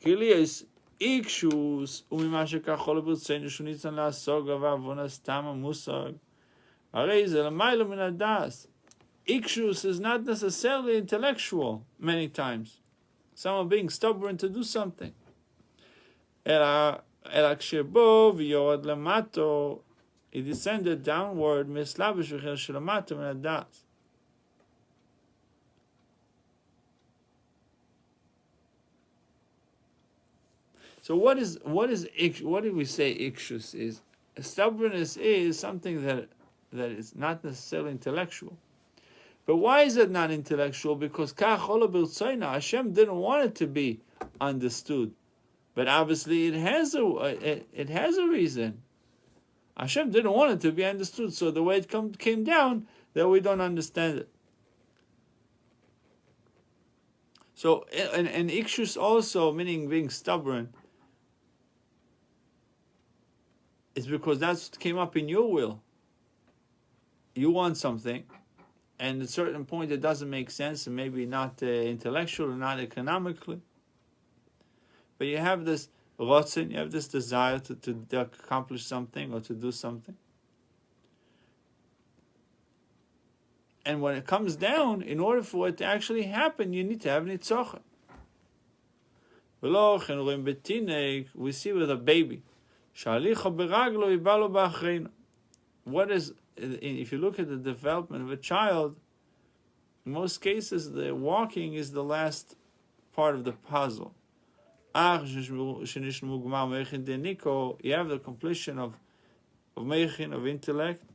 Kiliyas ikshus umimashaka cholabutzeinu shunitzan la'asog avavonas tama musag. Arei ze l'maylo min hadas. Ikshus is not necessarily intellectual many times. Someone being stubborn to do something. Ela kshebo v'yorad lamato, he descended downward, mislavish v'chel shlamato min hadas. So what did we say ikshus is? Stubbornness is something that is not necessarily intellectual. But why is it not intellectual? Because Hashem didn't want it to be understood. But obviously it has a reason. Hashem didn't want it to be understood, so the way it came down, that we don't understand it. So, and ikshus also, meaning being stubborn, is because that's what came up in your will. You want something, and at a certain point it doesn't make sense, and maybe not intellectually, not economically. But you have this rotzen, you have this desire to accomplish something or to do something. And when it comes down, in order for it to actually happen, you need to have nitzochen. We see with a baby. What is, if you look at the development of a child, in most cases the walking is the last part of the puzzle. You have the completion of meichin, of intellect.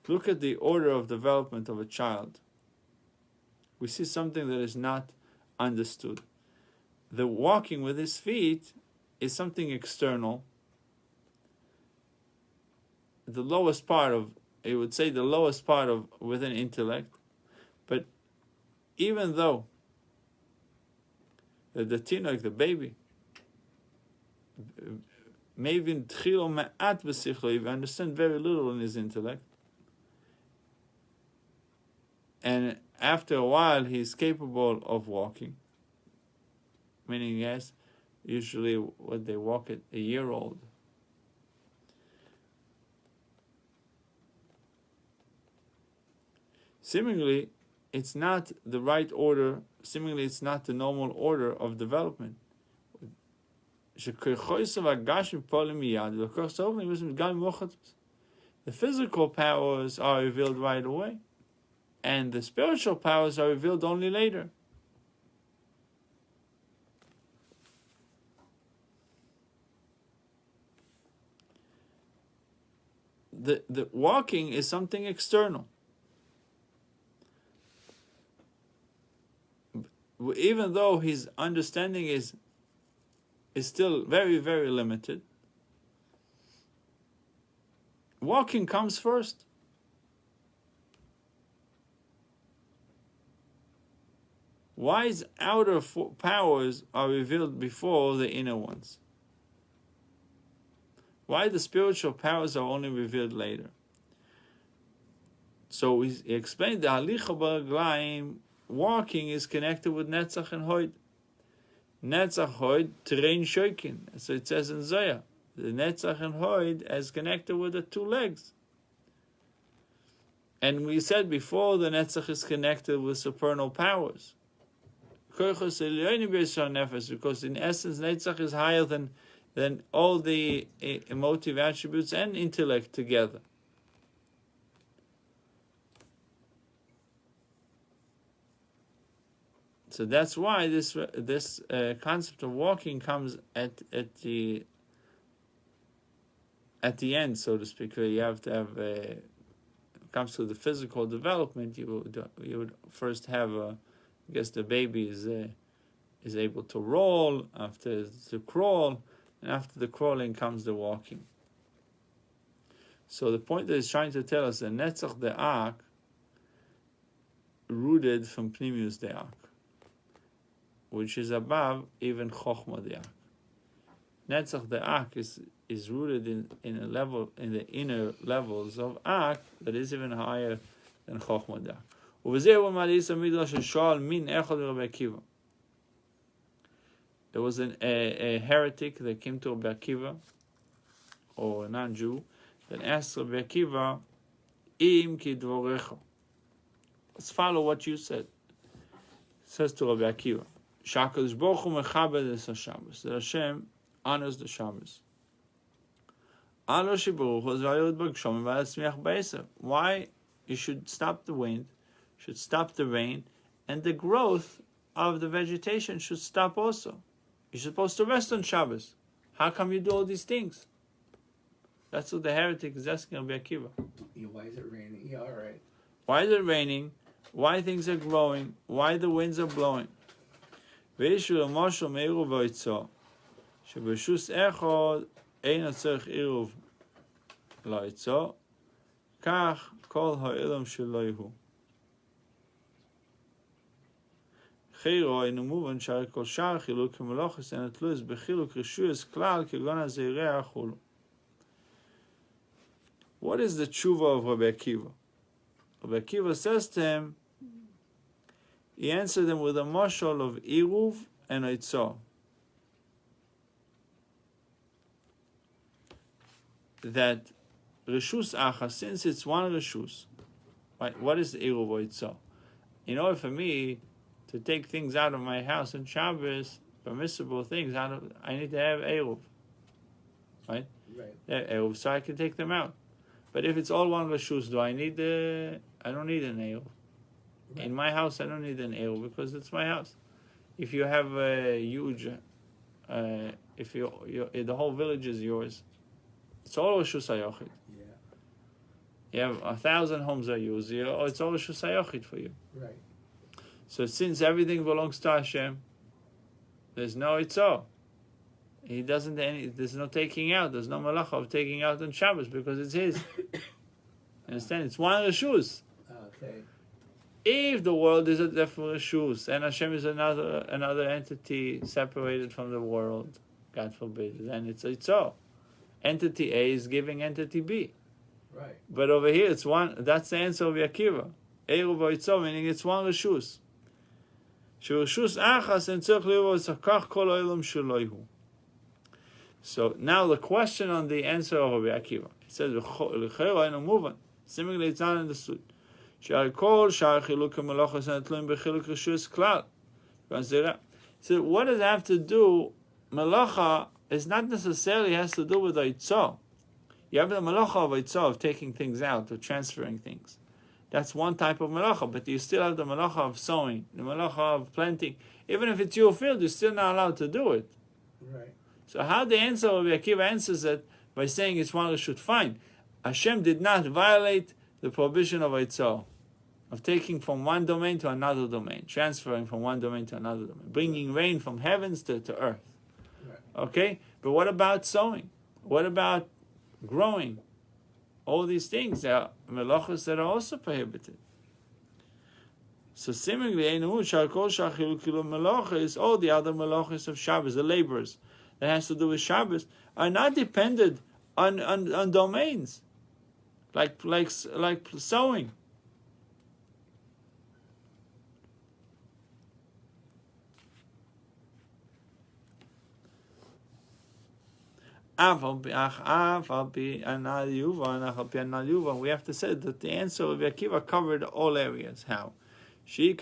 Look at the order of development of a child. We see something that is not understood. The walking with his feet is something external. The lowest part of within intellect. But even though the tinok, the baby, maybe you understand very little in his intellect, and after a while he's capable of walking. Meaning, yes, usually when they walk at a year old. Seemingly, it's not the right order. Seemingly, it's not the normal order of development. The physical powers are revealed right away, and the spiritual powers are revealed only later. The walking is something external. Even though his understanding is still very, very limited, walking comes first. Why his outer powers are revealed before the inner ones? Why the spiritual powers are only revealed later? So he explained the halicha b'raglayim, walking is connected with Netzach and Hoid. Netzach Hoid Terein Shoikin. So it says in Zoya, the Netzach and Hoid is connected with the two legs. And we said before, the Netzach is connected with supernal powers. Because in essence, Netzach is higher than all the emotive attributes and intellect together. So that's why this concept of walking comes at the end, so to speak. Where you have to have when it comes to the physical development, you would first have I guess the baby is able to roll, after to crawl, and after the crawling comes the walking. So the point that he's trying to tell us, the Netzach De'ak rooted from Pnimius De'ak, which is above even Chochma De'ak. Netzach De'ak is rooted in a level, in the inner levels of Ak that is even higher than Chochma De'ak. There was a heretic that came to Rabbi Akiva, or a non-Jew, that asked Rabbi Akiva, Im ki dvorecha. Let's follow what you said. It says to Rabbi Akiva, Shakadosh Baruch Hu mechabed es haShabbos, that Hashem honors the Shabbos. Why you should stop the wind, should stop the rain, and the growth of the vegetation should stop also. You're supposed to rest on Shabbos. How come you do all these things? That's what the heretic is asking Rabbi Akiva. Yeah, why is it raining? Yeah, all right. Why is it raining? Why things are growing? Why the winds are blowing? שברשוס אחד אין הצורך עירוב לעצו, כך כל העולם שלו הוא. חירו אינו מובן שהרי כל שאר חילוק המלאכות אין תלויות בחילוק רישויס כלל כגון הזרע וכו'. What is the tshuva of Rabbi Akiva? Rabbi Akiva says to him, he answered them with a mashal of Iruv and Eitzah. That Rishus Acha, since it's one Rishus, right, what is the Iruv or Eitzah? In order for me to take things out of my house on Shabbos, permissible things, I need to have Eruv. Right? Eruv, so I can take them out. But if it's all one Rishus, I don't need an Eruv. Right. In my house, I don't need an Eruv because it's my house. If you have a huge, if the whole village is yours, it's all Rishus HaYochid. Yeah. You have 1,000 homes are yours, it's all Rishus HaYochid for you. Right. So since everything belongs to Hashem, there's no Itzah. He doesn't there's no taking out, there's no malacha of taking out on Shabbos because it's his. Understand? It's one Rishus. Okay. If the world is a different Rishus and Hashem is another entity separated from the world, God forbid, then it's Itzah. Entity A is giving entity B. Right. But over here it's one. That's the answer of Akiva. Eruv Vaitzov, meaning it's one Rishus. Shurishus Achas and Tzorch Lirvos Hakach Kol Olam Sheloihu. So now the question on the answer of Rabbi Akiva. It says, L'chera eno muvan. Seemingly it's not understood. Sh'ar kol sh'ar chiluk ha'melachos ha'tluim b'chiluk rishus klal. So what does it have to do? Melacha is not necessarily has to do with Eitzah. You have the melacha of Eitzah, of taking things out, of transferring things. That's one type of melacha, but you still have the melacha of sowing, the melacha of planting. Even if it's your field, you're still not allowed to do it. Right. So how the answer of Akiva answers it by saying it's one Rishut? Fine. Hashem did not violate the prohibition of Eitzah, of taking from one domain to another domain, transferring from one domain to another domain, bringing rain from heavens to earth. Right. Okay? But what about sowing? What about growing? All these things are melachos that are also prohibited. So seemingly, melachos, all the other melachos of Shabbos, the laborers that has to do with Shabbos, are not dependent on domains, like sowing. We have to say that the answer of Akiva covered all areas. How? We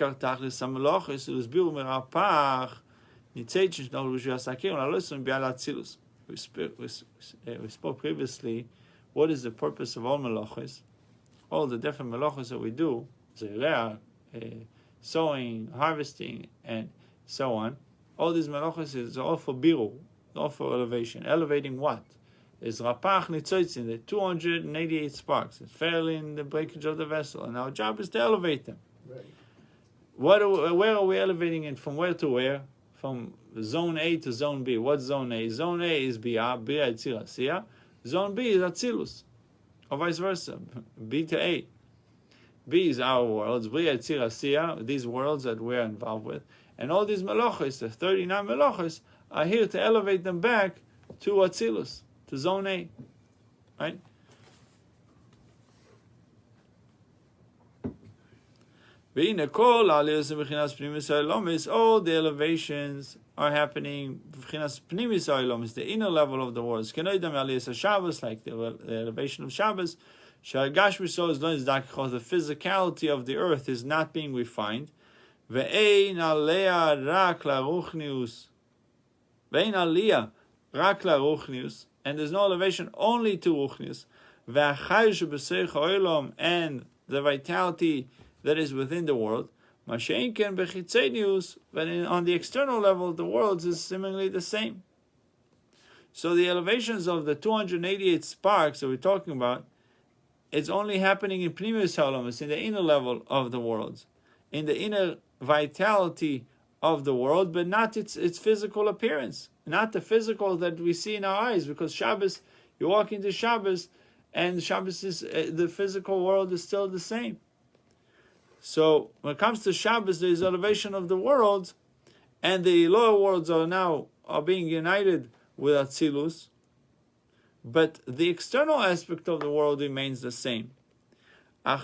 spoke previously what is the purpose of all melachos, all the different melachos that we do, sowing, harvesting, and so on. All these melachos is all for biru, all for elevation. Elevating what? Is rapach nitzotzin, the 288 sparks. It's fairly in the breakage of the vessel, and our job is to elevate them. Right. Where are we elevating it? From where to where? From zone A to zone B. What's zone A? Zone A is Bia Yitzira Siya. Zone B is Atzilus, or vice versa. B to A. B is our worlds. Bria Yitzira Siya, these worlds that we're involved with, and all these melachos, the 39 melachos, are here to elevate them back to Atzilus, to zone A, right? All the elevations are happening. The inner level of the world. Like the elevation of Shabbos. The physicality of the earth is not being refined. And there's no elevation only to Ruchnius. And the vitality that is within the world. But on the external level, the world is seemingly the same. So the elevations of the 288 sparks that we're talking about, it's only happening in Pnimius Haolam, it's in the inner level of the world, in the inner vitality of the world, but not its physical appearance, not the physical that we see in our eyes, because Shabbos, you walk into Shabbos, and Shabbos is, the physical world is still the same. So when it comes to Shabbos, there is elevation of the world, and the lower worlds are being united with Atzilus, but the external aspect of the world remains the same. It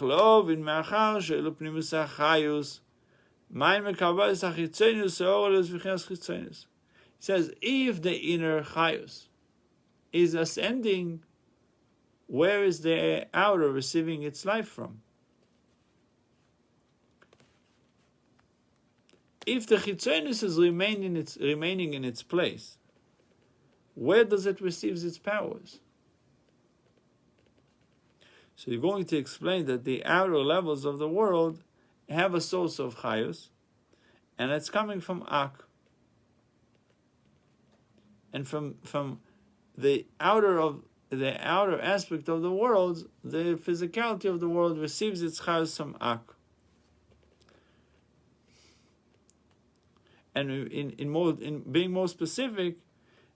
says, if the inner chayus is ascending, where is the outer receiving its life from? If the chitzonus is remaining in its place, where does it receive its powers? So you're going to explain that the outer levels of the world have a source of chayus, and it's coming from Ak. And from the outer aspect of the world, the physicality of the world receives its chayus from Ak. And in being more specific,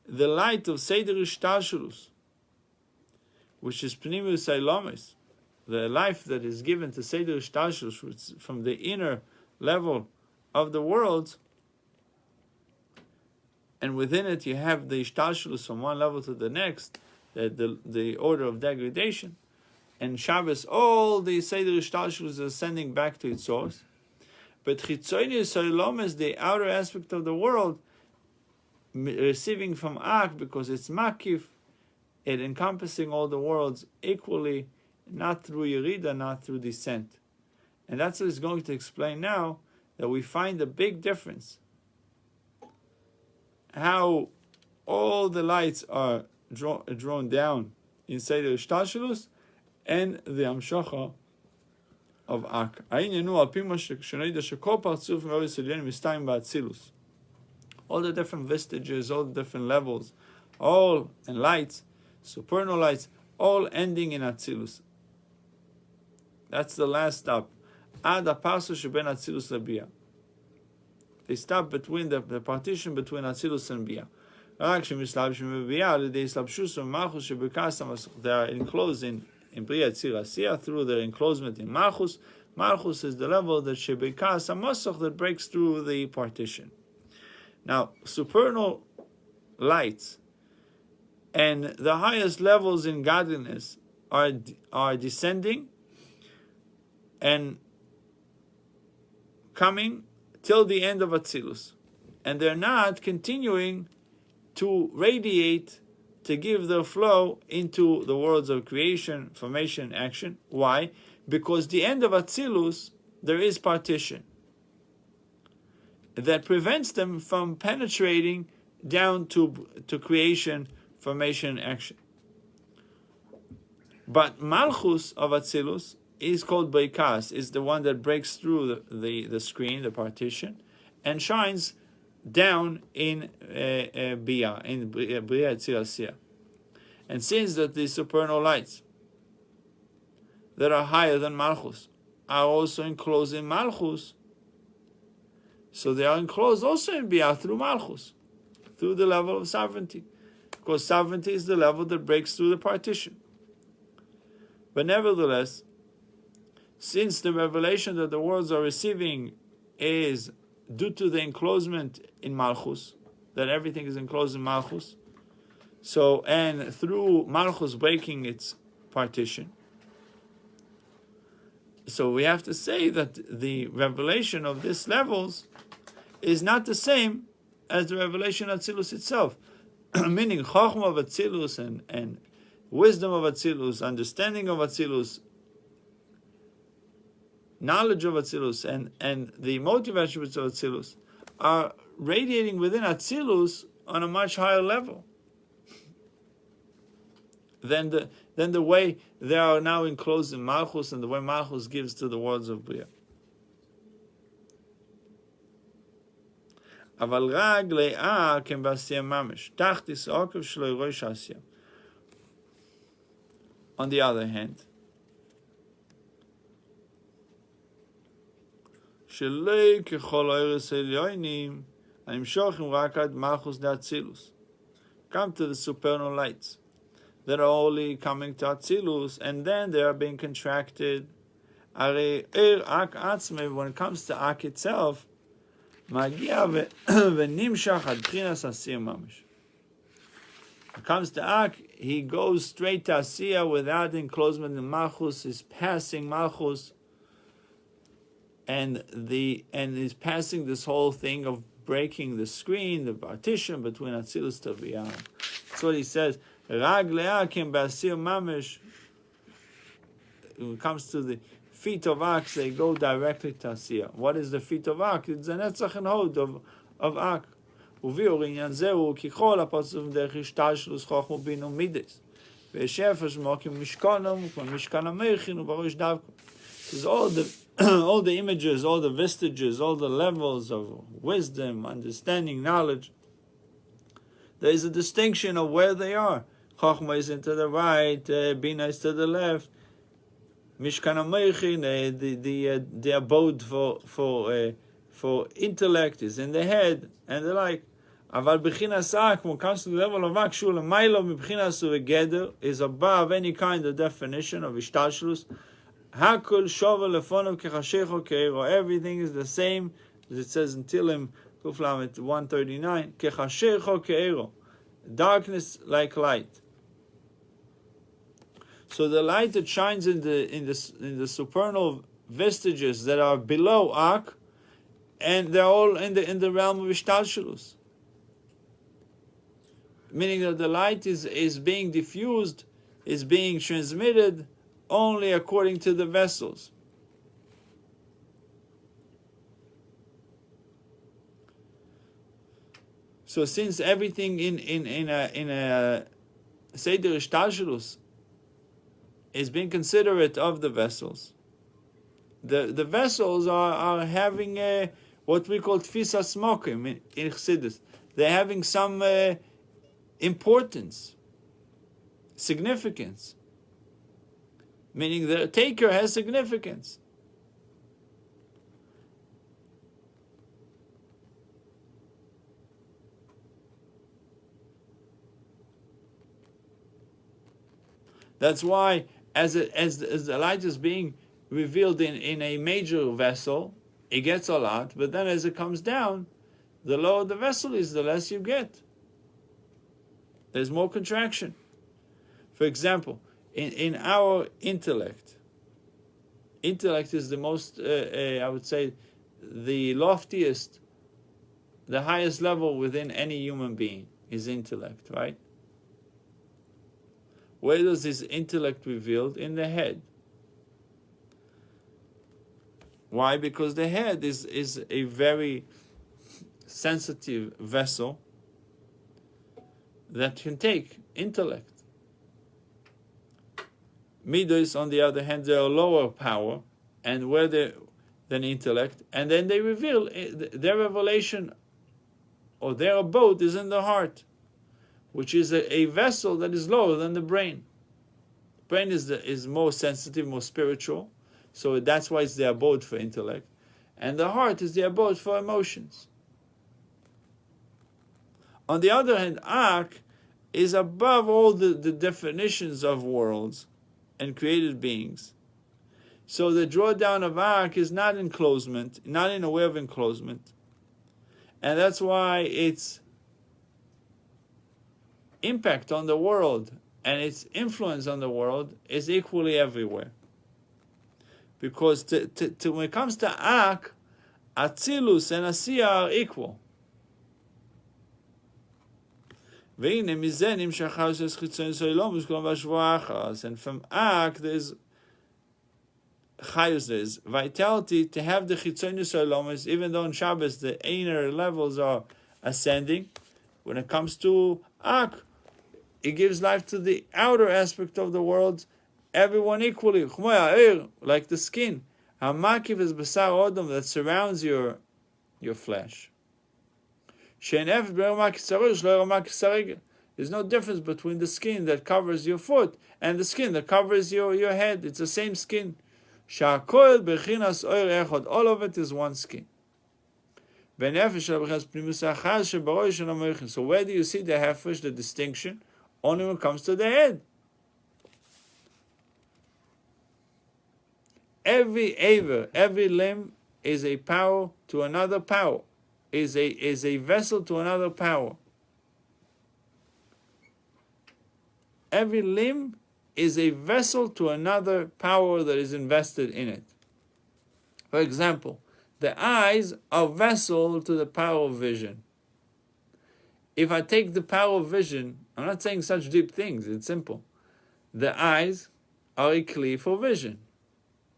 the light of Seder Ishtashrus, which is Pnimius Eilomis, the life that is given to Seder Ishtashrus from the inner level of the world, and within it you have the Ishtashrus from one level to the next, the order of degradation. and Shabbos, all the Seder Ishtalshus is ascending back to its source. But Chitzonius Olam is the outer aspect of the world, receiving from Ak because it's Makif, it encompassing all the worlds equally, not through Yerida, not through descent. And that's what he's going to explain now, that we find a big difference. How all the lights are drawn down in Seder Ishtalshelus and the Amshacha of Ak. All the different vestiges, all the different levels, all and lights, supernal lights, all ending in Atzilus. That's the last stop. Ad apasu sheben Atzilus lebia. They stop between the partition between Atzilus and Bia. They are enclosed in Bria Tzir Asiyah through their enclosement in Malchus. Malchus is the level that Shebekas Amasach that breaks through the partition. Now, supernal lights and the highest levels in godliness are descending and coming till the end of Atzilus. And they're not continuing to radiate, to give their flow into the worlds of creation, formation, action. Why? Because the end of Atzilus, there is partition that prevents them from penetrating down to creation, formation, action. But Malchus of Atzilus is called Beikas, is the one that breaks through the screen, the partition, and shines down in Bia, in Bria Tzir Asiyah. And since that the supernal lights that are higher than Malchus are also enclosed in Malchus, so they are enclosed also in Bia through Malchus, through the level of sovereignty, because sovereignty is the level that breaks through the partition. But nevertheless, since the revelation that the worlds are receiving is due to the enclosement in Malchus, that everything is enclosed in Malchus, so, and through Malchus breaking its partition, so we have to say that the revelation of these levels is not the same as the revelation of Atzilus itself. Meaning, Chochmah of Atzilus and wisdom of Atzilus, understanding of Atzilus, knowledge of Atzilus, and the emotive attributes of Atzilus are radiating within Atzilus on a much higher level than the way they are now enclosed in Malchus and the way Malchus gives to the worlds of Bria. On the other hand, come to the supernal lights that are only coming to Atzilus, and then they are being contracted. When it comes to Ak itself, when it comes to Ak, he goes straight to Asiyah without enclosement in Malchus. He's passing Malchus, and he's passing this whole thing of breaking the screen, the partition between Atzilus to Biyam. That's what he says. When it comes to the feet of Ak, they go directly to Asiyah. What is the feet of Ak? It's the Netzach and Hod of Ak. There's all the images, all the vestiges, all the levels of wisdom, understanding, knowledge. There is a distinction of where they are. Chochmah is to the right, Bina is to the left. Mishkan HaMeichin, the abode for intellect is in the head, and the like. Aval b'chinas Ak, when it comes to the level of Ak, shul Mailo b'chinas Ugeder is above any kind of definition of Ishtalshelus. Hakol shovel lefonav kechashecho keiro. Everything is the same, as it says in Tilim Kuflamet 139. Kechashecho keiro, darkness like light. So the light that shines in the supernal vestiges that are below Ak, and they're all in the realm of Ishtalshalus. Meaning that the light is being diffused, is being transmitted only according to the vessels. So since everything in a Seder Ishtalshalus is being considerate of the vessels, the vessels are having what we call tfisa smokim in Chassidus. They're having some importance, significance, meaning the taker has significance. That's why as the light is being revealed in a major vessel, it gets a lot, but then as it comes down, the lower the vessel is, the less you get. There's more contraction. For example, in our intellect is the most, I would say, the loftiest, the highest level within any human being is intellect, right? Where does this intellect revealed? In the head. Why? Because the head is a very sensitive vessel that can take intellect. Midos, on the other hand, they are lower power, and where they than intellect, and then they reveal their revelation, or their abode is in the heart, which is a vessel that is lower than the brain. Brain is more sensitive, more spiritual, so that's why it's the abode for intellect, and the heart is the abode for emotions. On the other hand, Ak is above all the definitions of worlds and created beings. So the drawdown of Ak is not enclosement, not in a way of enclosement. And that's why its impact on the world and its influence on the world is equally everywhere. Because when it comes to Ak, Atzilus and Asiya are equal. And from Ak there's Chayus, there's vitality to have the Chitzonius Olamas, even though in Shabbos the inner levels are ascending. When it comes to Ak, it gives life to the outer aspect of the world, everyone equally, like the skin. Hamakiv is Basar Odom that surrounds your flesh. There's no difference between the skin that covers your foot and the skin that covers your head. It's the same skin. All of it is one skin. So where do you see the hefesh, the distinction? Only when it comes to the head. Every aver, every limb is a power to another power. Is a vessel to another power. Every limb is a vessel to another power that is invested in it. For example, the eyes are vessel to the power of vision. If I take the power of vision, I'm not saying such deep things, it's simple. The eyes are a kli for vision.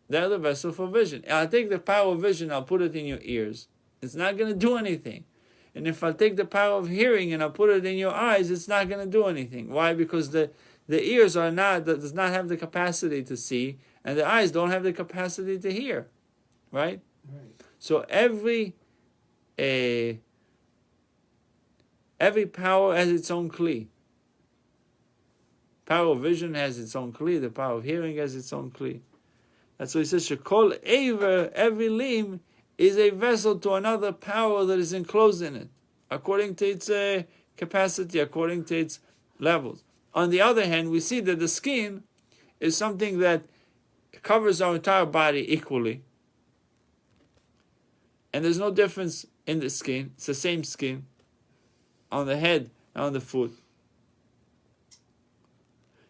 They're the vessel for vision. If I take the power of vision, I'll put it in your ears. It's not going to do anything. And if I take the power of hearing and I put it in your eyes, it's not going to do anything. Why? Because the ears does not have the capacity to see, and the eyes don't have the capacity to hear. Right? So every power has its own kli. Power of vision has its own kli. The power of hearing has its own kli. That's why he says, Shekol Ever, every limb is a vessel to another power that is enclosed in it, according to its capacity, according to its levels. On the other hand, we see that the skin is something that covers our entire body equally. And there's no difference in the skin. It's the same skin on the head and on the foot.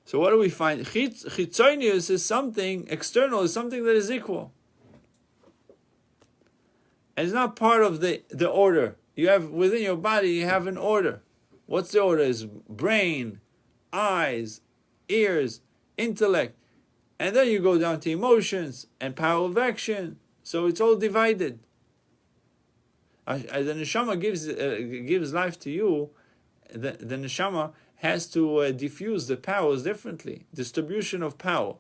So what do we find? Chitzonius is something, external is something that is equal. And it's not part of the order. You have, within your body, you have an order. What's the order? Is brain, eyes, ears, intellect. And then you go down to emotions and power of action. So it's all divided. As the neshama gives life to you, the neshama has to diffuse the powers differently. Distribution of power.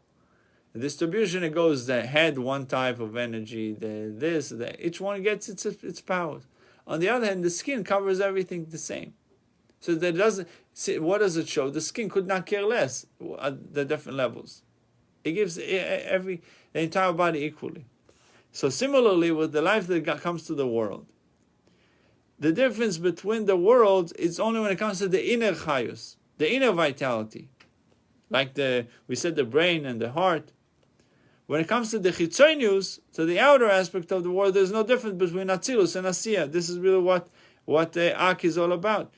The distribution, it goes the head, one type of energy, each one gets its powers. On the other hand, the skin covers everything the same. So that doesn't. See, what does it show? The skin could not care less at the different levels. It gives the entire body equally. So similarly with the life that comes to the world, the difference between the worlds is only when it comes to the inner chayus, the inner vitality. Like we said, the brain and the heart. When it comes to the chitzonius, to the outer aspect of the world, there's no difference between atzilus and asiya. This is really what Ak is all about.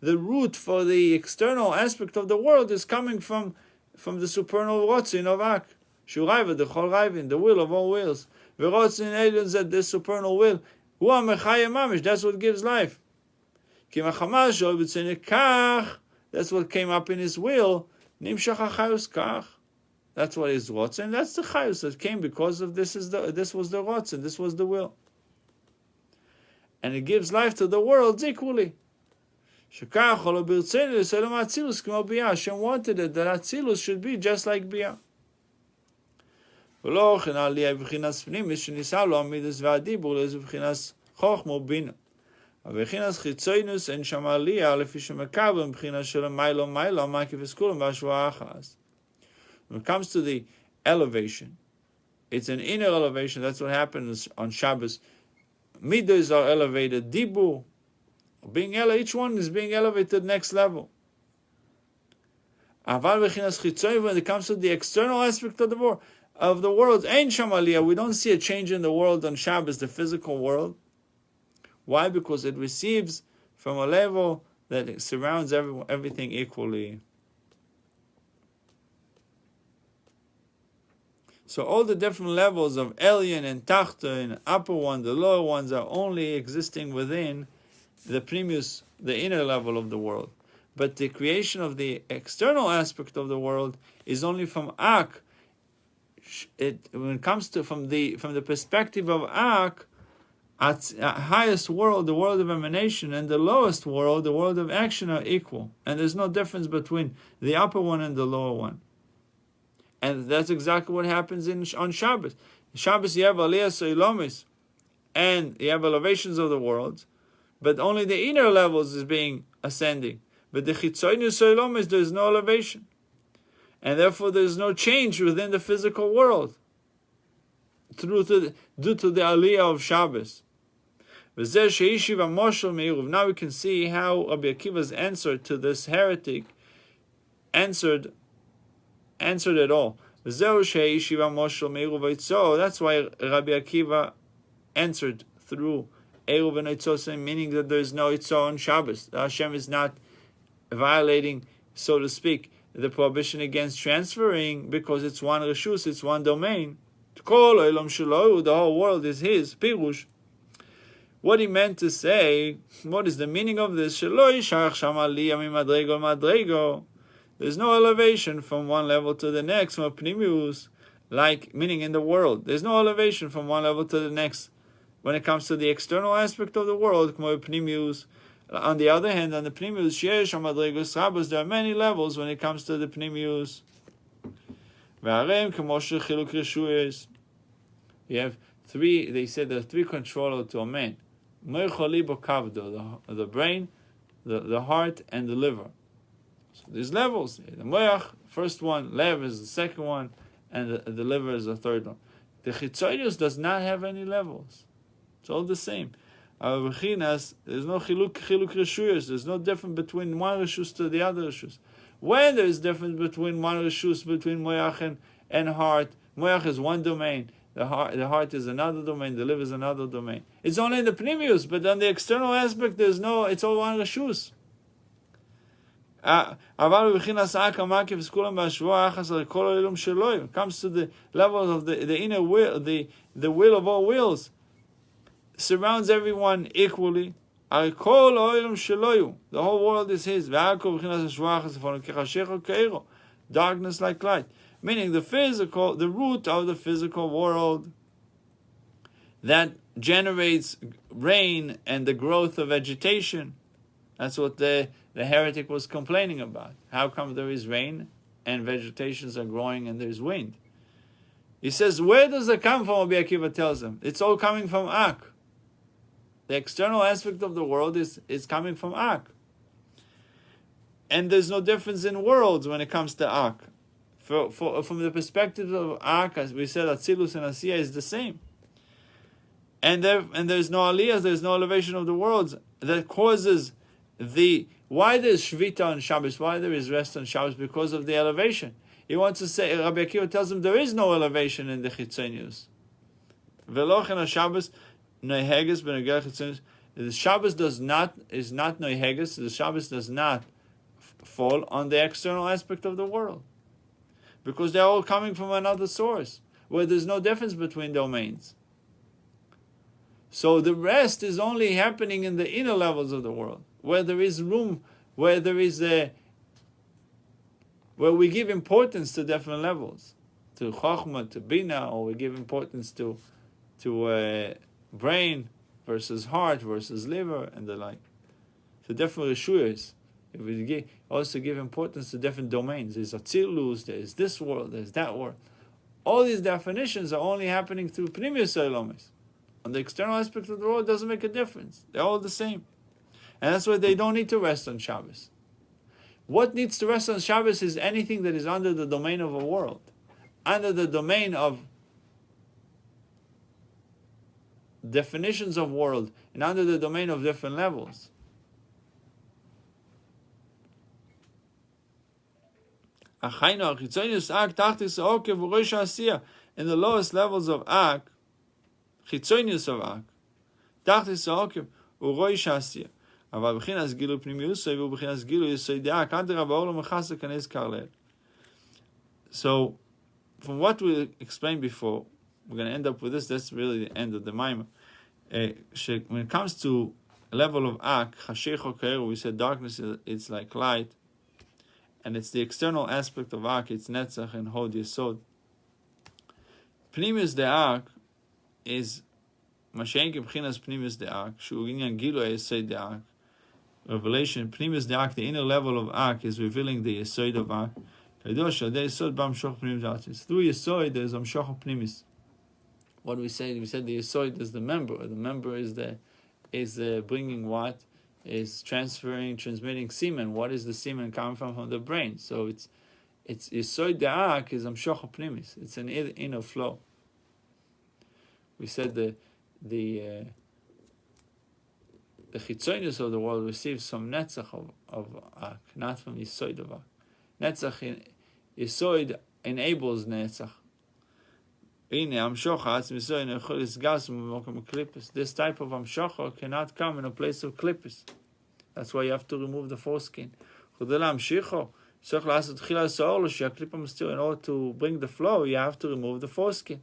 The root for the external aspect of the world is coming from the supernal rotzin of Ak. The will of all wills. That this supernal will, that's what gives life. That's what came up in his will. That's what is rotzin. That's the chayus that came because of this was the rotzin. This was the will. And it gives life to the worlds equally. Hashem wanted it that Atzilus should be just like Biyah. When it comes to the elevation, it's an inner elevation. That's what happens on Shabbos. Midos are elevated. Dibur, each one is being elevated to the next level. When it comes to the external aspect of the world, we don't see a change in the world on Shabbos, the physical world. Why? Because it receives from a level that it surrounds everything equally. So all the different levels of Elyon and Tachta and upper one, the lower ones, are only existing within the primus, the inner level of the world. But the creation of the external aspect of the world is only from Ak. When it comes to from the perspective of Ak, highest world, the world of emanation, and the lowest world, the world of action, are equal, and there's no difference between the upper one and the lower one. And that's exactly what happens on Shabbos. Shabbos you have Aliyah Soilomis, and you have elevations of the world, but only the inner levels is being ascending. But the Chitzonius Soilomis, there is no elevation, and therefore there is no change within the physical world due to the Aliyah of Shabbos. Now we can see how Rabbi Akiva's answer to this heretic answered it all. That's why Rabbi Akiva answered through Eruv and Eitzos, meaning that there is no Eitzah on Shabbos. Hashem is not violating, so to speak, the prohibition against transferring, because it's one reshus, it's one domain. The whole world is his. Pirush. What he meant to say, what is the meaning of this? There's no elevation from one level to the next, from Pnimius, like meaning in the world. There's no elevation from one level to the next when it comes to the external aspect of the world, Pnimius. On the other hand, on the Pnimius, there are many levels when it comes to the Pnimius. You have three, they said there are three controllers to a man. The brain, the heart, and the liver. So there's levels. The moyach, first one, lev is the second one, and the liver is the third one. The chitzonius does not have any levels. It's all the same. There's no chiluk reshuyos. There's no difference between one reshus to the other reshus. When there is difference between one reshus, between moyach and heart, moyach is one domain. The heart is another domain. The liver is another domain. It's only in the pnimius, but on the external aspect, it's all one reshus. comes to the level of the inner will, the will of all wills, surrounds everyone equally. The whole world is his. Darkness like light. Meaning the root of the physical world that generates rain and the growth of vegetation. That's what the heretic was complaining about. How come there is rain and vegetations are growing and there's wind? He says, where does it come from? Rabbi Akiva tells him, it's all coming from Ak. The external aspect of the world is coming from Ak. And there's no difference in worlds when it comes to Ak. From the perspective of Ak, as we said, Atzilus and Asiya is the same. And there's no aliyah, there's no elevation of the worlds that causes why there's Shvita on Shabbos, why there is rest on Shabbos, because of the elevation. He wants to say, Rabbi Akiva tells him there is no elevation in the Chitzonius. Velochen Shabbos, Noiheges benegel Chitzonius. The Shabbos is not Noiheges, the Shabbos does not fall on the external aspect of the world. Because they're all coming from another source, where there's no difference between domains. So the rest is only happening in the inner levels of the world, where there is room, where we give importance to different levels, to Chokhmah, to Bina, or we give importance to brain versus heart versus liver and the like. So different Rishuyas. If we also give importance to different domains, there's Atzilus, there's this world, there's that world. All these definitions are only happening through Pnimius Eilomis. On the external aspect of the world, it doesn't make a difference. They're all the same. And that's why they don't need to rest on Shabbos. What needs to rest on Shabbos is anything that is under the domain of a world. Under the domain of definitions of world, and under the domain of different levels. In the lowest levels of Ak, Chitzonius of Ak, Tachtis Ha'okev, Uroi Shasiyah. אבל בחינס גילוי פנימיוסי ובחינס גילוי יסודי אק, אדרבה בעולם החסה כנס קרלל. So, from what we explained before, we're going to end up with this. That's really the end of the Maimah. When it comes to a level of Ak, Chashecho Kairu, we said darkness, it's like light, and it's the external aspect of Ak, it's Netzach and Hod Yesod. Pnimius de Ak is Mashenki B'chinas Pnimius de Ak, Shu Inyan Gilui Yesod de Ak. Revelation, Pnimius de Ak, the inner level of Ak, is revealing the Yesod of Ak. Through Yesod, there is Amshoch Pnimis. What do we say? We said the Yesod is the member. The member is bringing what? Is transmitting semen. What is the semen coming from the brain? So it's Yesod Da'ak is Amshoch Pnimis. It's an inner flow. We said the Chitzonius of the world receives some Netzach of Ak, not from Yesod of Ak. Netzach Yesod enables Netzach. This type of Amshocha cannot come in a place of Klippus. That's why you have to remove the foreskin. In order to bring the flow, you have to remove the foreskin.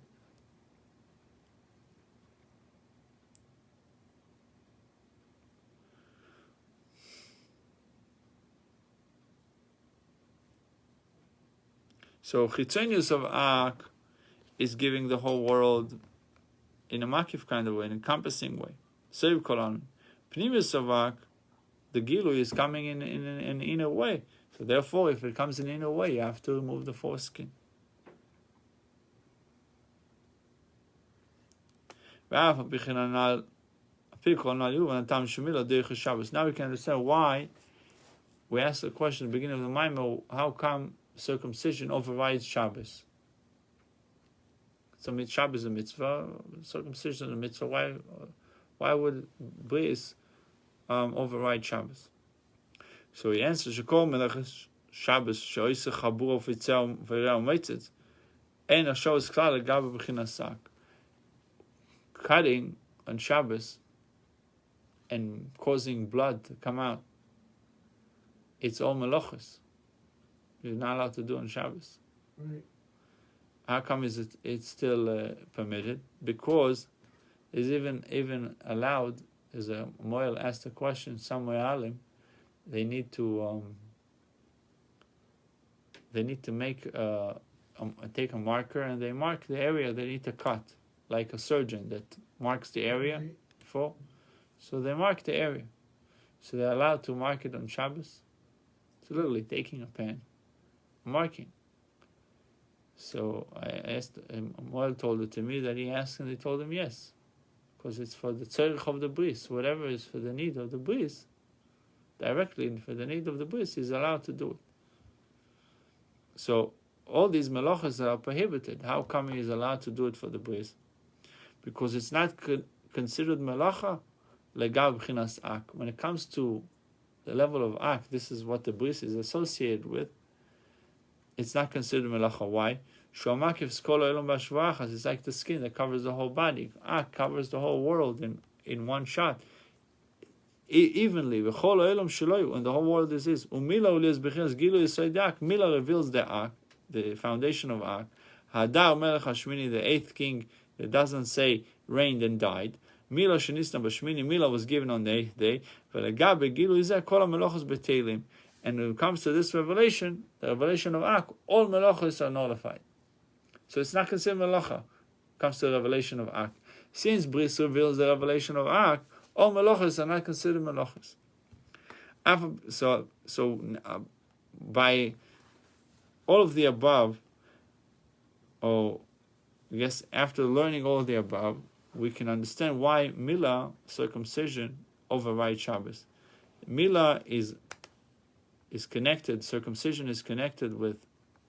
So Chitzonius of Ak is giving the whole world in a makif kind of way, an encompassing way. Seiv Kolan. Pnimius of Ak, the Gilu is coming in an inner way. So therefore, if it comes in an inner way, you have to remove the foreskin. Now we can understand why we asked the question at the beginning of the Maimah, how come circumcision overrides Shabbos? So Shabbos is a mitzvah, circumcision is a mitzvah. Why would Bris override Shabbos? So he answers, Shabbos shoyse chabur of itzel v're'u meitzitz ein hashos klal legabe b'chinas sak. Cutting on Shabbos and causing blood to come out it's all melachos. You're not allowed to do on Shabbos. Right. How come it's still permitted? Because it's even allowed. As a Moel asked a question somewhere, Alim, they need to make take a marker and they mark the area they need to cut, like a surgeon that marks the area before. So they mark the area. So they're allowed to mark it on Shabbos. It's literally taking a pen, marking. So I asked, Moel told it to me that he asked, and they told him yes, because it's for the tzarich of the bris. Whatever is for the need of the bris, directly for the need of the bris, he's allowed to do it. So all these melachas that are prohibited, how come he is allowed to do it for the bris? Because it's not considered melacha legab b'chinas ak. When it comes to the level of ak, this is what the bris is associated with. It's not considered melacha. Why? It's like the skin that covers the whole body. Ak covers the whole world in one shot. Evenly, and the whole world is this. Mila reveals the Ak, the foundation of Ak. Hadar Melech Hashmini, the 8th king, that doesn't say reigned and died. Mila Shenisna Bashmini, Mila was given on the 8th day. And when it comes to this revelation, the revelation of Ak, all melachos are nullified. So it's not considered melacha. It comes to the revelation of Ak. Since Bris reveals the revelation of Ak, all melachos are not considered melachos. So by all of the above, or I guess after learning all of the above, we can understand why Milah, circumcision, overrides Shabbos. Milah is connected, circumcision is connected with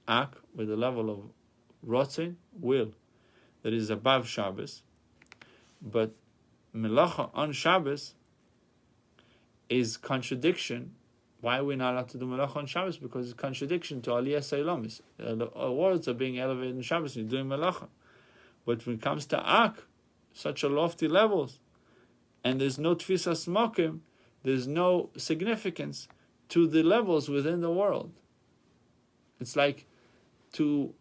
Ak, with the level of Rotzen, will, that is above Shabbos. But Melacha on Shabbos is contradiction. Why are we not allowed to do Melacha on Shabbos? Because it's contradiction to Aliyah Seilomis. The words are being elevated in Shabbos and you're doing Melacha. But when it comes to Ak, such a lofty levels, and there's no Tfisas Mokim, there's no significance to the levels within the world. It's like to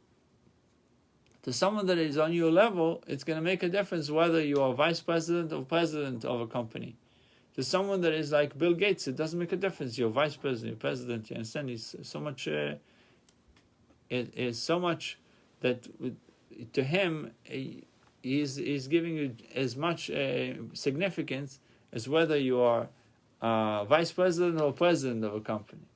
someone that is on your level, it's going to make a difference whether you are vice president or president of a company. To someone that is like Bill Gates, it doesn't make a difference. You're vice president, you're president. You understand? He's so much. It is so much that to him, he's giving you as much significance as whether you are vice president or president of a company.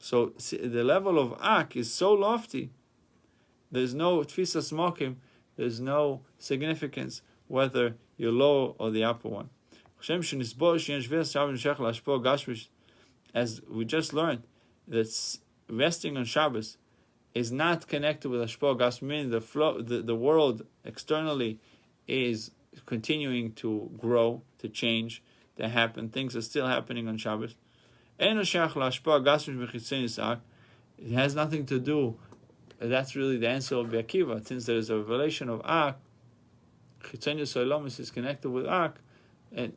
So the level of Ak is so lofty, there's no Tfisas Mokim, there's no significance whether you're low or the upper one. As we just learned, that resting on Shabbos is not connected with Hashpah Gas, meaning the world externally is continuing to grow, to change, to happen. Things are still happening on Shabbos. It has nothing to do. That's really the answer of Rabbi Akiva. Since there is a revelation of Ak, Chitzonius Oilomis is connected with Ak, and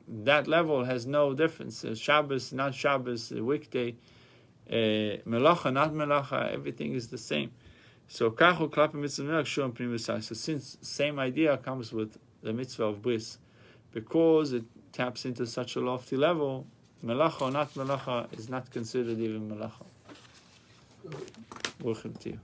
that level has no difference. Shabbos, not Shabbos, weekday, Melacha, not Melacha, everything is the same. So Kachu Klapim Mitzvah Melech Shuam Pnim V'Sai. So since same idea comes with the mitzvah of bris, because it taps into such a lofty level, Melacha or not Melacha is not considered even Melacha. Welcome to you.